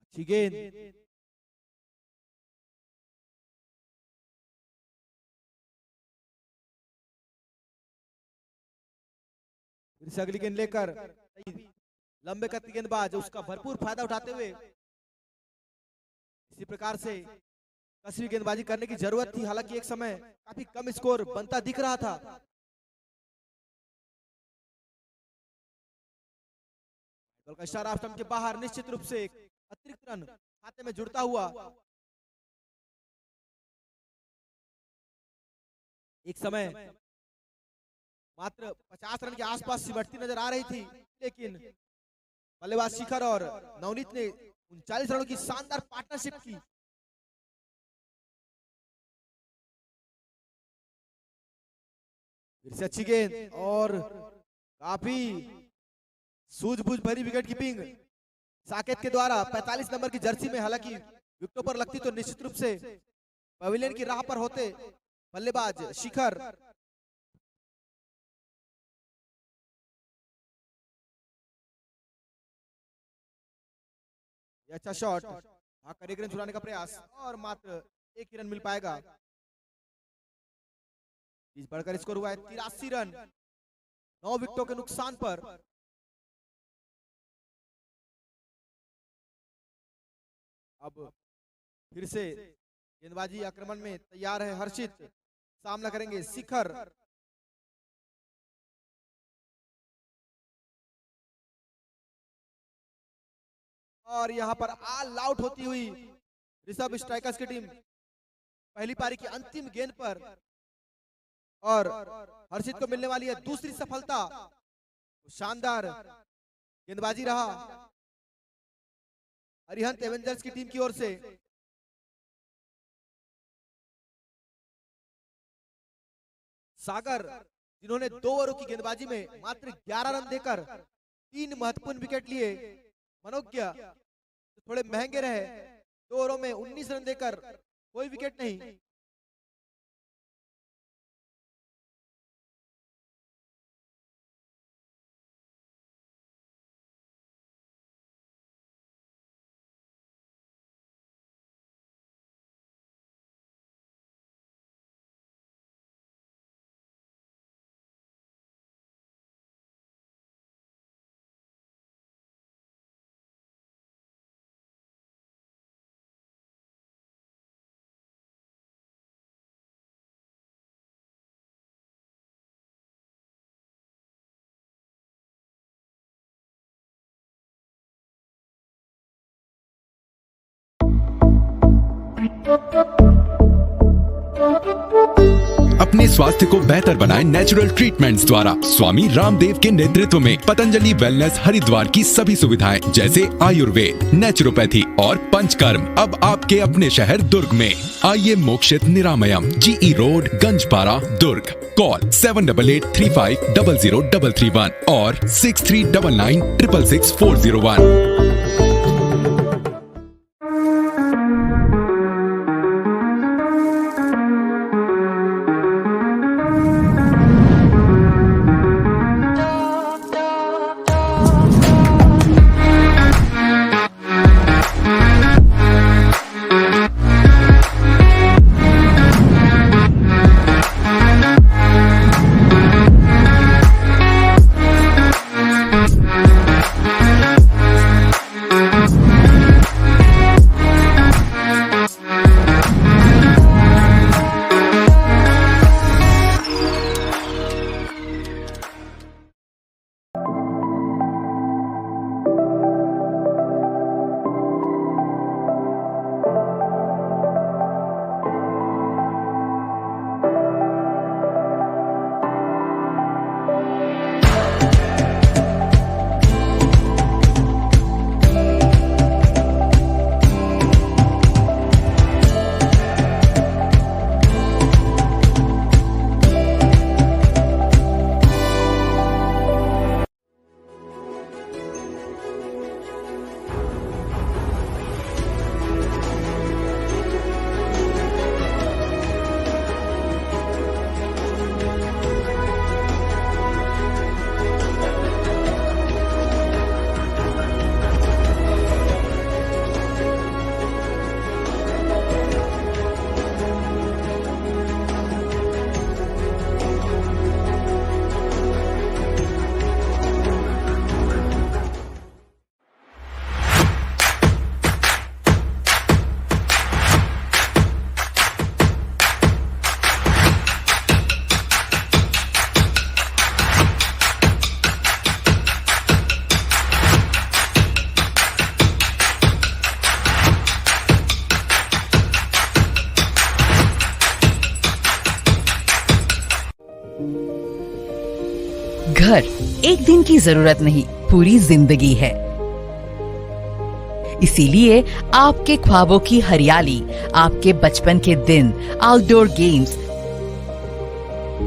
अच्छी गेंद, फिर से अगली गेंद लेकर लंबे कद की गेंदबाज, उसका भरपूर फायदा उठाते हुए इसी प्रकार से कसवी गेंदबाजी करने की जरूरत थी। हालांकि एक समय काफी कम स्कोर बनता दिख रहा था। बॉल का इशारा स्टंप के बाहर, निश्चित रूप से एक अतिरिक्त रन खाते में जुड़ता हुआ। एक समय मात्र 50 रन के आसपास सिमटती नजर आ रही थी, लेकिन बल्लेबाज शिखर और नवनीत ने 39 रनों की शानदार पार्टनरशिप की। फिर से अच्छी गेंद और काफी सूझबूझ भरी विकेट कीपिंग साकेत के द्वारा 45 नंबर की जर्सी में। हालांकि विकेटों पर लगती तो निश्चित रूप से पवेलियन की राह पर होते बल्लेबाज शिखर। अच्छा शॉट, भागकर एक रन चुराने का प्रयास और मात्र एक ही रन मिल पाएगा। बीच बढ़कर स्कोर हुआ है 83 रन 9 विकेटों के नुकसान पर। अब फिर से गेंदबाजी आक्रमण में तैयार है हर्षित, सामना करेंगे शिखर। और यहां पर ऑल आउट होती हुई ऋषभ स्ट्राइकर्स की टीम पहली पारी की अंतिम गेंद पर, और हर्षित को मिलने वाली है दूसरी सफलता। शानदार गेंदबाजी रहा अरिहंत एवेंजर्स की टीम की ओर से। सागर, जिन्होंने 2 ओवरों की गेंदबाजी में मात्र 11 रन देकर 3 महत्वपूर्ण विकेट लिए। मनोज्ञ थोड़े महंगे रहे, 2 ओवरों में 19 रन देकर कोई विकेट नहीं। अपने स्वास्थ्य को बेहतर बनाएं नेचुरल ट्रीटमेंट्स द्वारा स्वामी रामदेव के नेतृत्व में पतंजलि वेलनेस हरिद्वार की सभी सुविधाएं जैसे आयुर्वेद, नेचुरोपैथी और पंचकर्म अब आपके अपने शहर दुर्ग में। आइए मोक्षित निरामयम, जीई रोड, गंजपारा, दुर्ग। कॉल 7883500331 और 6399666401। घर एक दिन की जरूरत नहीं, पूरी जिंदगी है। इसीलिए आपके ख्वाबों की हरियाली, आपके बचपन के दिन, आउटडोर गेम्स,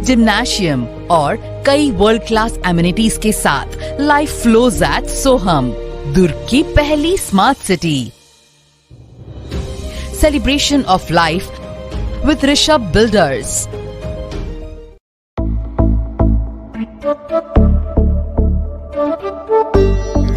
जिम्नाशियम और कई वर्ल्ड क्लास एमिनिटीज के साथ लाइफ फ्लोज एट सोहम, दुर्ग की पहली smart city. Celebration of life with Rishabh builders.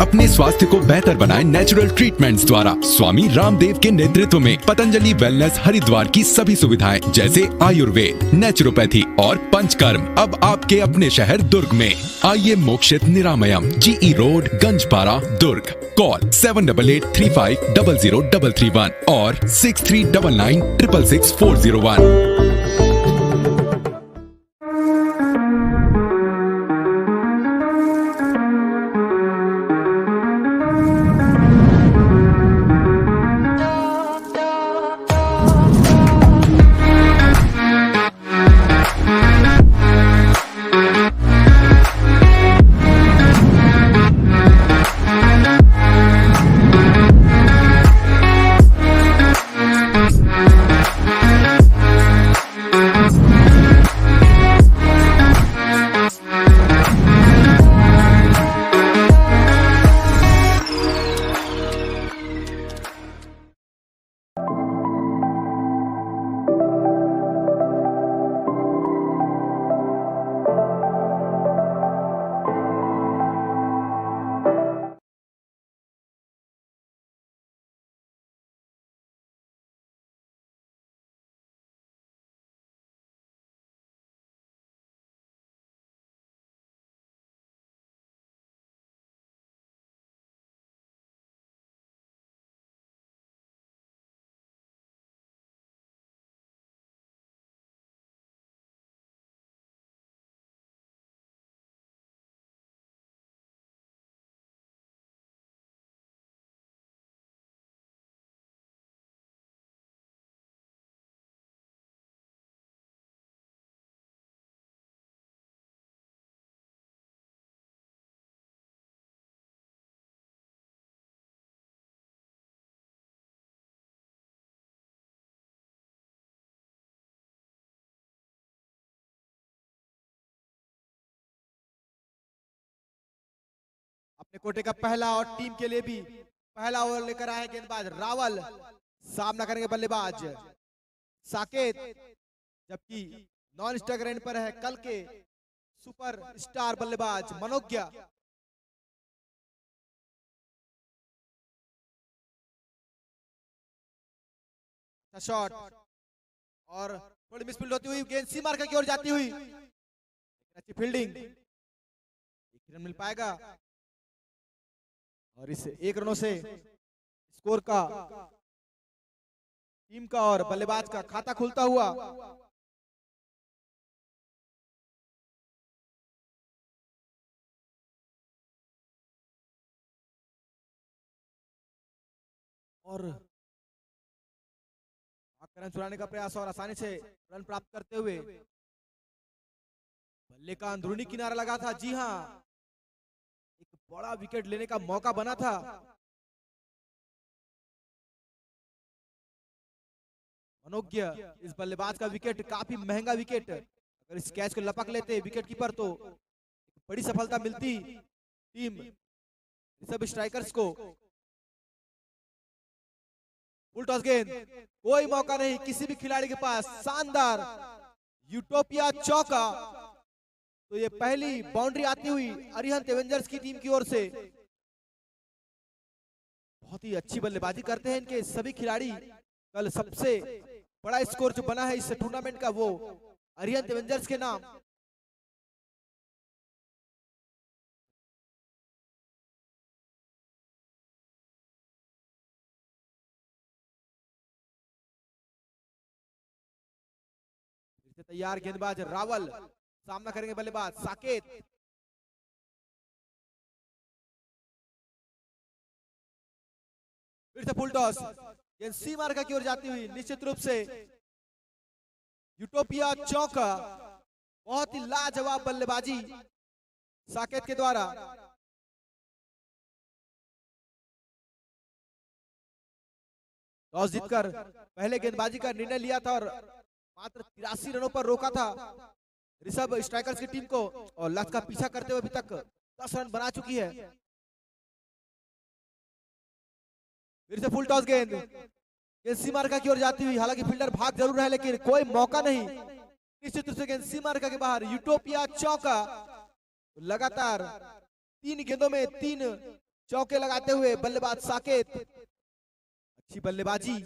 अपने स्वास्थ्य को बेहतर बनाएं नेचुरल ट्रीटमेंट्स द्वारा स्वामी रामदेव के नेतृत्व में पतंजलि वेलनेस हरिद्वार की सभी सुविधाएं जैसे आयुर्वेद, नेचुरोपैथी और पंचकर्म अब आपके अपने शहर दुर्ग में। आइए मोक्षित निरामयम, जीई रोड, गंजपारा, दुर्ग। कॉल 7883500331 और 6399666401। अपने कोटे का पहला और टीम के लिए भी पहला ओवर लेकर आए गेंदबाज रावल, सामना करेंगे बल्लेबाज साकेत, जबकि नॉन स्ट्राइक रेंज पर है कल के सुपर स्टार बल्लेबाज मनोज्ञा। शॉट और थोड़ी मिसफील्ड होती हुई गेंद सी मार्कर की ओर जाती हुई, अच्छी फील्डिंग, एक रन मिल पाएगा और इस 1 रनों से स्कोर का टीम का और बल्लेबाज का खाता खुलता हुआ। और रन चुराने का प्रयास और आसानी से रन प्राप्त करते हुए बल्ले का अंदरूनी किनारा लगा था। जी हां, एक बड़ा विकेट लेने का मौका बना था। मनोज्ञ इस बल्लेबाज का विकेट काफी महंगा विकेट, अगर इस कैच को लपक लेते विकेट कीपर तो एक बड़ी सफलता मिलती टीम ऋषभ स्ट्राइकर्स को। फुल टॉस गेंद, कोई मौका नहीं किसी भी खिलाड़ी के पास, शानदार यूटोपिया चौका। तो ये पहली बाउंड्री आती हुई अरिहंत एवेंजर्स की टीम की ओर से। बहुत ही अच्छी बल्लेबाजी करते हैं इनके सभी खिलाड़ी। कल सबसे बड़ा स्कोर जो बना है इस टूर्नामेंट का वो अरिहंत एवेंजर्स के नाम। तैयार गेंदबाज रावल, सामना करेंगे बल्लेबाज साकेत। फिर से फुल टॉस, गेंद सी मार्का की ओर जाती हुई, निश्चित रूप से यूटोपिया चौका। बहुत ही लाजवाब बल्लेबाजी साकेत के द्वारा। टॉस जीतकर पहले गेंदबाजी का निर्णय लिया था और मात्र 83 रनों पर रोका था ऋषभ स्ट्राइकर्स की टीम को, और लक्ष्य का पीछा करते हुए अभी तक 10 रन बना चुकी है। फिर से फुल टॉस गेंद, गेंद सी मार्का की ओर जाती हुई, हालांकि फील्डर भाग जरूर रहा है लेकिन कोई मौका नहीं। निश्चित रूप से गेंद सी मार्का के बाहर, यूटोपिया चौका। लगातार 3 गेंदों में 3 चौके लगाते हुए बल्लेबाज साकेत, अच्छी बल्लेबाजी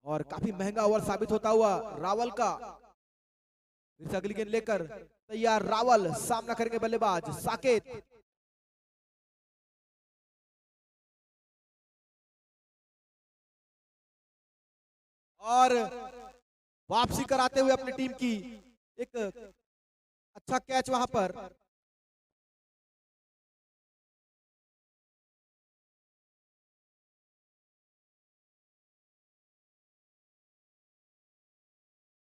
और काफी महंगा ओवर साबित होता हुआ रावल का। फिर से अगली गेंद लेकर तैयार रावल, सामना करेंगे बल्लेबाज साकेत। और वापसी कराते हुए अपनी टीम की एक अच्छा कैच वहां पर।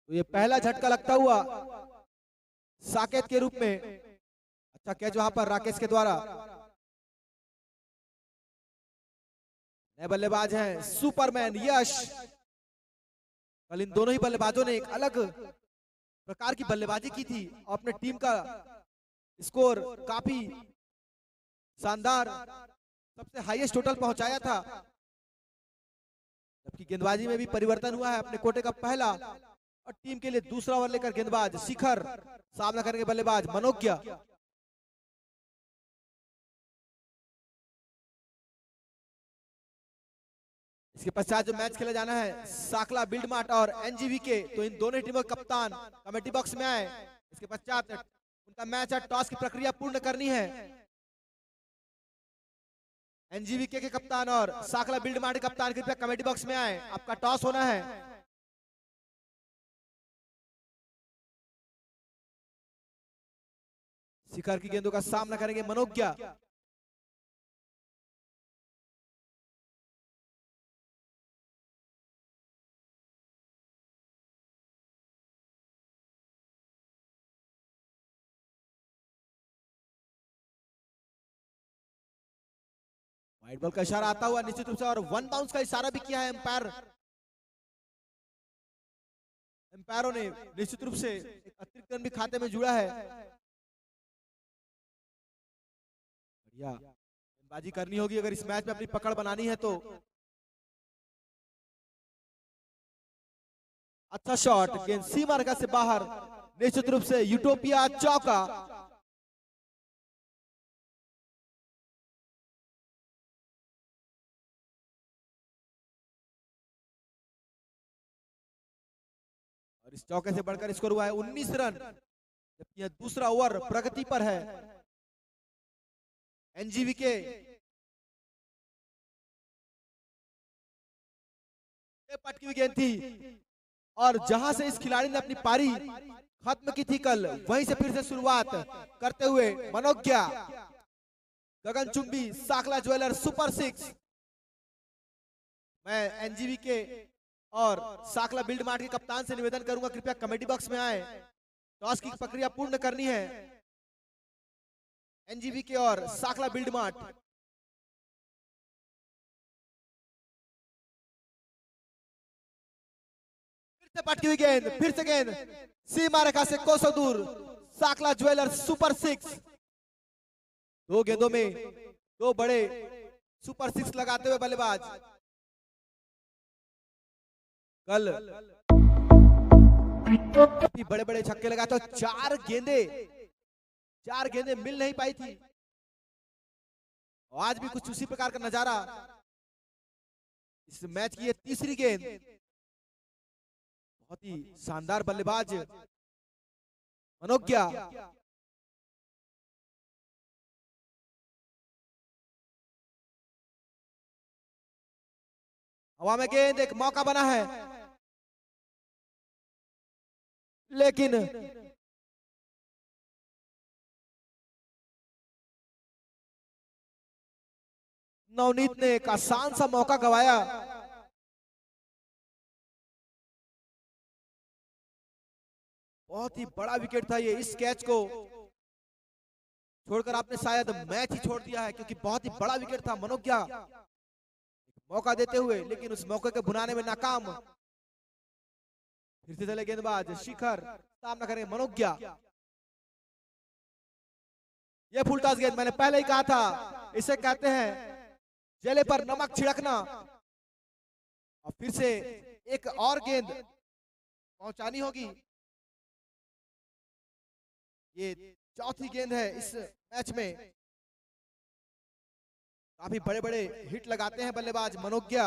तो ये पहला झटका लगता हुआ साकेत के रूप में। अच्छा कैच वहां पर राकेश के द्वारा। नए बल्लेबाज हैं सुपरमैन यश। कल इन दोनों ही बल्लेबाजों ने एक अलग प्रकार की बल्लेबाजी की थी और अपने टीम का स्कोर काफी शानदार, सबसे हाईएस्ट टोटल पहुंचाया था। जबकि गेंदबाजी में भी परिवर्तन हुआ है। अपने कोटे का पहला और टीम के लिए दूसरा ओवर लेकर गेंदबाज शिखर, सामना करेंगे बल्लेबाज मनोज्ञा। इसके पश्चात जो मैच खेला जाना है साकला बिल्ड मार्ट और एनजीवी के, तो इन दोनों टीमों के कप्तान कमेटी बॉक्स में आए। इसके पश्चात उनका मैच है, टॉस की प्रक्रिया पूर्ण करनी है। एनजीवी के कप्तान और साकला बिल्ड मार्ट के कप्तान कृपया कमेटी बॉक्स में आए, आपका टॉस होना है। शिखर की गेंदों का सामना करेंगे मनोज्ञा। वाइड बॉल का इशारा आता हुआ निश्चित रूप से, और 1 बाउंस का इशारा भी किया है एम्पायरों ने। निश्चित रूप से एक अतिरिक्त रन भी खाते में जुड़ा है। या गेंदबाजी करनी होगी अगर इस मैच में अपनी पकड़ बनानी है तो। अच्छा शॉट, गेंद सीमा रेखा से बाहर, निश्चित रूप से यूटोपिया चौका। और इस चौके से बढ़कर स्कोर हुआ है 19 रन, जबकि यह दूसरा ओवर प्रगति पर है एनजीवी के। पटकी हुई गेंद थी और जहां से इस खिलाड़ी ने अपनी पारी खत्म की थी कल, वहीं से फिर से शुरुआत करते हुए मनोज्ञा गगनचुंबी साकला ज्वेलर सुपर 6। मैं एनजीवी के और साकला बिल्ड मार्ट के कप्तान से निवेदन करूंगा कृपया कमेटी बॉक्स में आए, टॉस की प्रक्रिया पूर्ण करनी है। एनजीवी के और साकला बिल्ड मार्ट। फिर से पटकी हुई गेंद, फिर से गेंद सीमा रेखा से कोसों दूर, साकला ज्वेलर सुपर 6। दो गेंदों में दो बड़े सुपर 6 लगाते हुए बल्लेबाज। कल बड़े बड़े छक्के लगाए तो चार गेंदे मिल नहीं पाई थी। आज भी कुछ उसी प्रकार का नजारा। इस मैच की ये तीसरी गेंद, बहुत ही शानदार बल्लेबाज मनोज्ञा। हवा में गेंद, एक मौका बना है लेकिन नवनीत ने एक आसान सा मौका गवाया। बहुत ही बड़ा विकेट था ये। इस कैच को छोड़कर आपने शायद मैच ही छोड़ दिया है, क्योंकि बहुत ही बड़ा विकेट था। मनोज्ञा मौका देते हुए लेकिन उस मौके के बुनाने में नाकाम। फिर से चले गेंदबाज शिखर, सामना करेंगे मनोज्ञा। यह फुल टॉस गेंद, मैंने पहले ही कहा था, इसे कहते हैं जले पर नमक छिड़कना। और फिर से एक और गेंद पहुंचानी होगी। ये चौथी गेंद है इस मैच में। काफी बड़े बड़े हिट लगाते हैं बल्लेबाज मनोज्ञा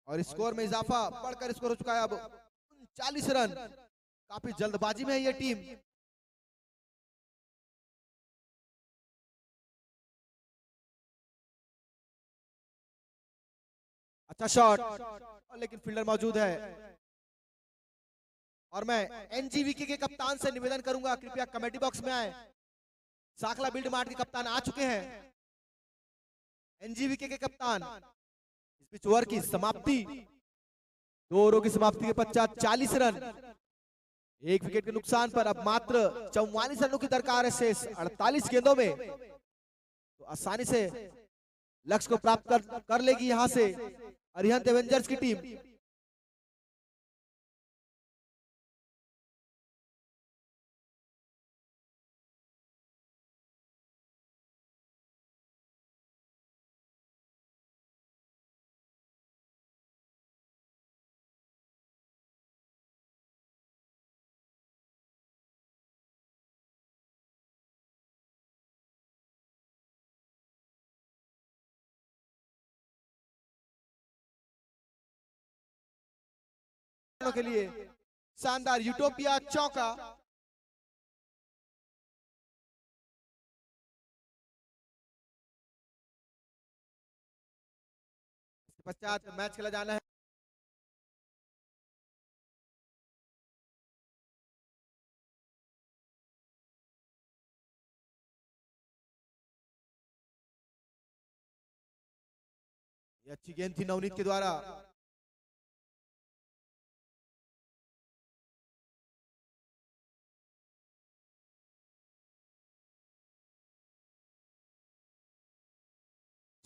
और स्कोर में इजाफा बढ़कर स्कोर हो चुका है अब 39 रन। काफी जल्दबाजी में है ये टीम। अच्छा शॉट, लेकिन फील्डर मौजूद है। और मैं एनजीवीके के कप्तान से निवेदन करूंगा कृपया कमेटी बॉक्स में आए। साकला बिल्ड मार्ट के कप्तान आ चुके हैं। एनजीवीके के कप्तान। इस पिच ओवर की समाप्ति, 2 ओवरों की समाप्ति के पश्चात 40 रन, 1 विकेट के नुकसान पर अब मात्र 44 रनों की दरकार है शेष 48 गेंदों में। तो आसानी से लक्ष्य को प्राप्त कर लेगी यहां से अरिहंत एवेंजर्स की टीम। के लिए शानदार यूटोपिया चौका। इसके पश्चात मैच खेला जाना है। ये अच्छी गेंद थी नवनीत के द्वारा।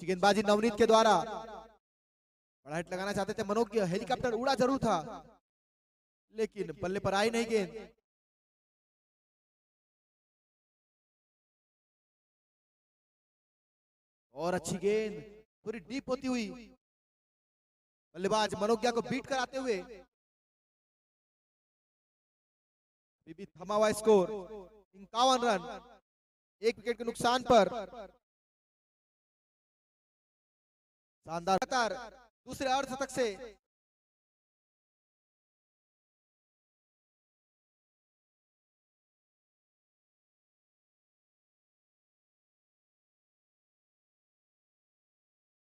गेंदबाजी नवनीत के द्वारा। बड़ा हिट लगाना चाहते थे मनोज्ञा, हेलीकॉप्टर उड़ा जरूर था लेकिन बल्ले पर आई नहीं गेंद। और अच्छी गेंद पूरी डीप होती हुई, बल्लेबाज मनोज्ञा को बीट कराते हुए अभी भी थमा हुआ स्कोर 51 रन, 1 विकेट के नुकसान पर। शानदार लगातार दूसरे अर्धशतक से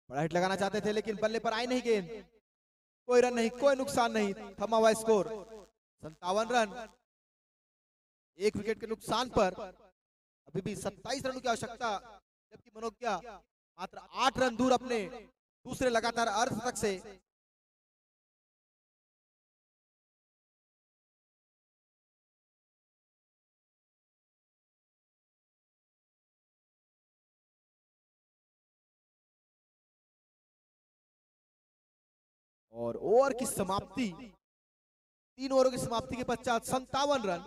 बड़ा हिट लगाना चाहते थे लेकिन बल्ले पर आई नहीं गेंद। कोई रन नहीं, कोई नुकसान नहीं, थमा हुआ स्कोर 57 रन, 1 विकेट के नुकसान पर। अभी भी 27 रनों की आवश्यकता, जबकि मनोज्ञा मात्र 8 रन दूर अपने दूसरे लगातार अर्धशतक से। और ओवर की समाप्ति, 3 ओवरों की समाप्ति के पश्चात 57 रन,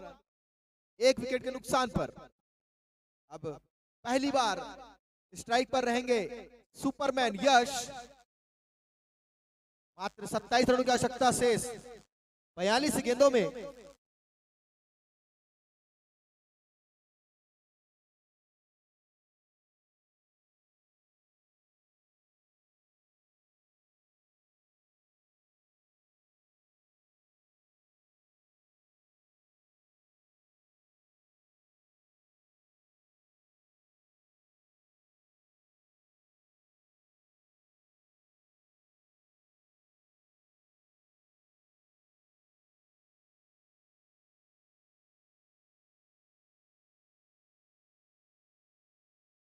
1 विकेट के नुकसान पर। अब पहली बार स्ट्राइक पर रहेंगे सुपरमैन यश। मात्र 27 रनों की आवश्यकता शेष 42 गेंदों में।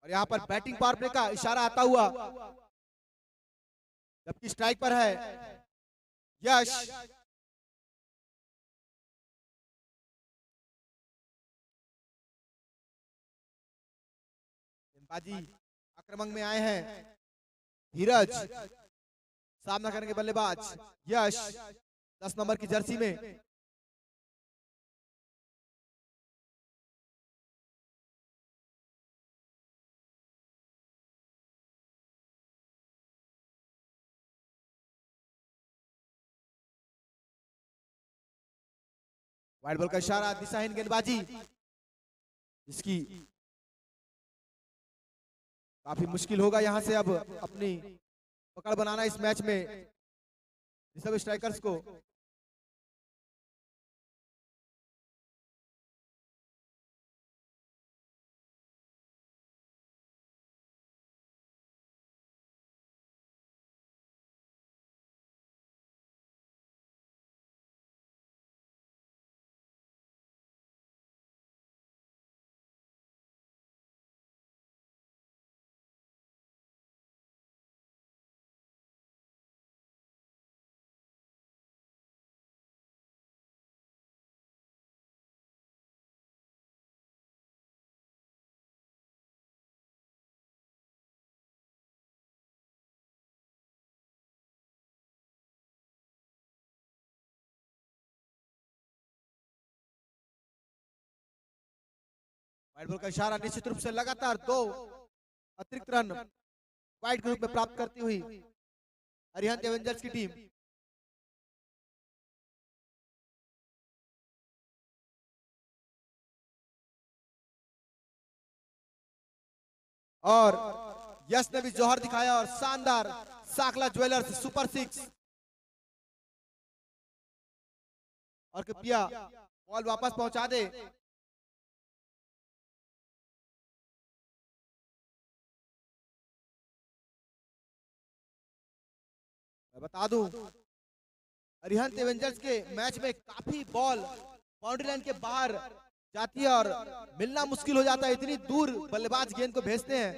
और यहां पर बैटिंग पावर प्ले का इशारा आता हुआ, जबकि स्ट्राइक पर है यश। गेंदबाजी आक्रमण में आए हैं धीरज, सामना करेंगे बल्लेबाज यश 10 नंबर की जर्सी में। वाइड बॉल का इशारा, दिशाहीन गेंदबाजी, जिसकी काफी मुश्किल होगा यहां से अब अपनी पकड़ बनाना इस मैच में ऋषभ स्ट्राइकर्स को। वाइड बॉल का इशारा, निश्चित रूप से लगातार 2 अतिरिक्त रन वाइड के रूप में प्राप्त करती हुई अरिहंत एवेंजर्स की टीम। और यश ने भी जौहर दिखाया और शानदार साकला ज्वेलर्स सुपर 6। और कृपया बॉल वापस पहुंचा दे। मैं बता दूं, अरिहंत एवेंजर्स के मैच में काफी बॉल बाउंड्री लाइन के बाहर जाती है और मिलना मुश्किल हो जाता है, इतनी दूर बल्लेबाज गेंद को भेजते हैं।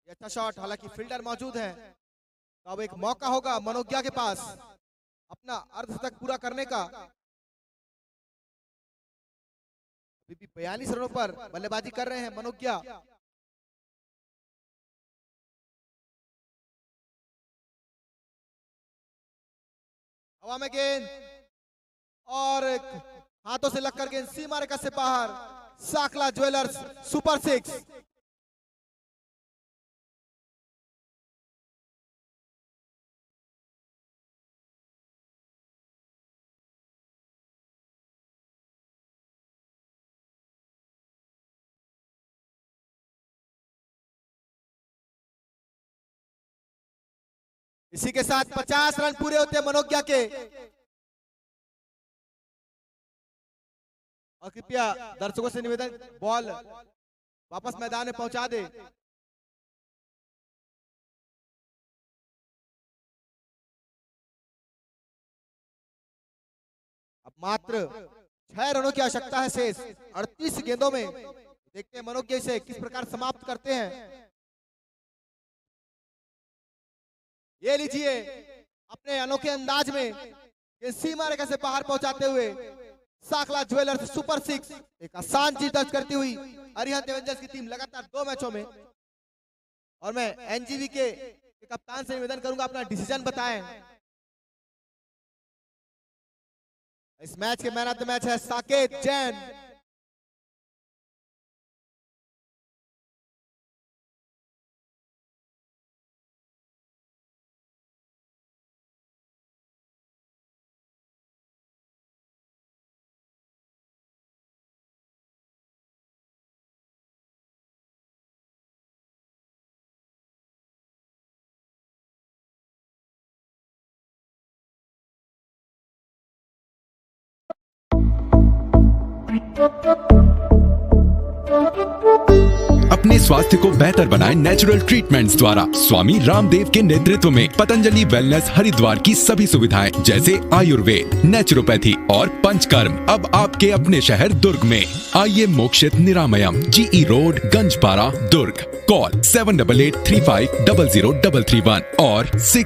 ये अच्छा शॉट, हालांकि फील्डर मौजूद है, तो अब एक मौका होगा मनोज्ञा के पास अपना अर्धशतक पूरा करने का। अभी भी 42 रनों पर बल्लेबाजी कर रहे हैं मनोज्ञा। हवा में गेंद, और हाथों से लगकर गेंद सीमा रेखा से बाहर। Sakla jewellers super 6। इसी के साथ 50 रन पूरे होते हैं मनोज्ञा के। और कृपया दर्शकों से निवेदन, बॉल वापस मैदान में पहुंचा दे। अब मात्र 6 रनों की आवश्यकता है शेष 38 गेंदों में। देखते हैं मनोज्ञा इसे किस प्रकार समाप्त करते हैं। ये लीजिए अपने अनोखे अंदाज में ये सीमा रेखा से बाहर पहुंचाते हुए साकला ज्वेलर्स सुपर 6 एक आसान जीत दर्ज करती हुई अरिहंत एवेंजर्स की टीम लगातार 2 मैचों में। और मैं एनजीवी के कप्तान से निवेदन करूंगा अपना डिसीजन बताएं। इस मैच के मैन ऑफ द मैच है साकेत जैन। अपने स्वास्थ्य को बेहतर बनाएं नेचुरल ट्रीटमेंट्स द्वारा। स्वामी रामदेव के नेतृत्व में पतंजलि वेलनेस हरिद्वार की सभी सुविधाएं जैसे आयुर्वेद, नेचुरोपैथी और पंचकर्म अब आपके अपने शहर दुर्ग में। आइए मोक्षित निरामयम, जीई रोड, गंजपारा, दुर्ग। कॉल 7883500331 और 6